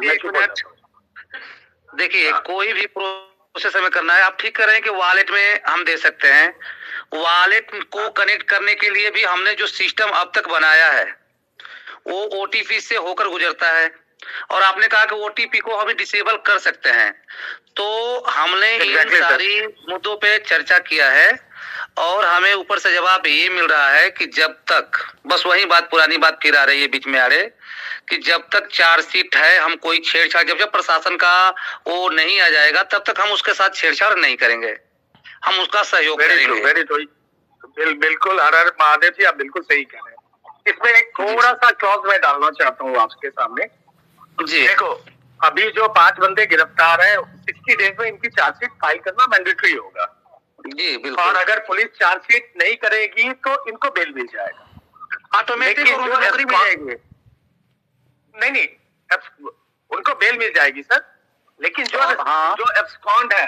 देखिए कोई भी प्रोसेस हमें करना है, आप ठीक कर रहे हैं कि वॉलेट में हम दे सकते हैं। वॉलेट को कनेक्ट करने के लिए भी हमने जो सिस्टम अब तक बनाया है वो ओटीपी से होकर गुजरता है, और आपने कहा कि ओटीपी को हम डिसेबल कर सकते हैं। तो हमने इन सारी मुद्दों पे चर्चा किया है, और हमें ऊपर से जवाब ये मिल रहा है कि जब तक, बस वही बात पुरानी बात फिर आ रही है बीच में आ रहे, कि जब तक चार्जशीट है हम कोई छेड़छाड़, जब प्रशासन का वो नहीं आ जाएगा तब तक हम उसके साथ छेड़छाड़ नहीं करेंगे, हम उसका सहयोग करेंगे। बिल्कुल हर हर महादेव जी, आप बिल्कुल सही कह रहे हैं। इसमें एक थोड़ा सा क्लॉज मैं डालना चाहता हूँ आपके सामने जी। देखो अभी जो 5 बंदे गिरफ्तार है, 60 डेज में इनकी चार्जशीट फाइल करना मैंडेटरी होगा जी, बिल्कुल। और अगर पुलिस चार्जशीट नहीं करेगी तो इनको बेल मिल जाएगा, ऑटोमेटिक नौकरी मिल जाएगी। नहीं उनको बेल मिल जाएगी सर, लेकिन जो एब्सकॉन्ड है,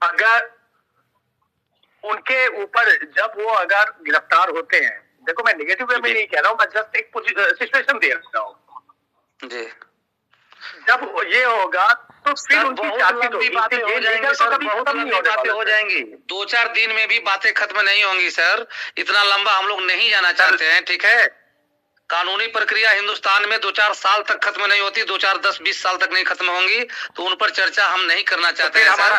अगर उनके ऊपर जब वो अगर गिरफ्तार होते हैं, देखो मैं नेगेटिव वे में नहीं कह रहा हूँ, मैं जस्ट एक सिचुएशन दे रहा हूँ जी। जब ये होगा तो फिर उनकी बातें हो जाएंगी सर, बहुत लंबी बातें हो जाएंगी। 2-4 दिन में भी बातें खत्म नहीं होंगी सर, इतना लंबा हम लोग नहीं जाना चाहते हैं, ठीक है। कानूनी प्रक्रिया हिंदुस्तान में 2-4 साल तक खत्म नहीं होती, 2-4 10-20 साल तक नहीं खत्म होंगी, तो उन पर चर्चा हम नहीं करना चाहते हैं सर।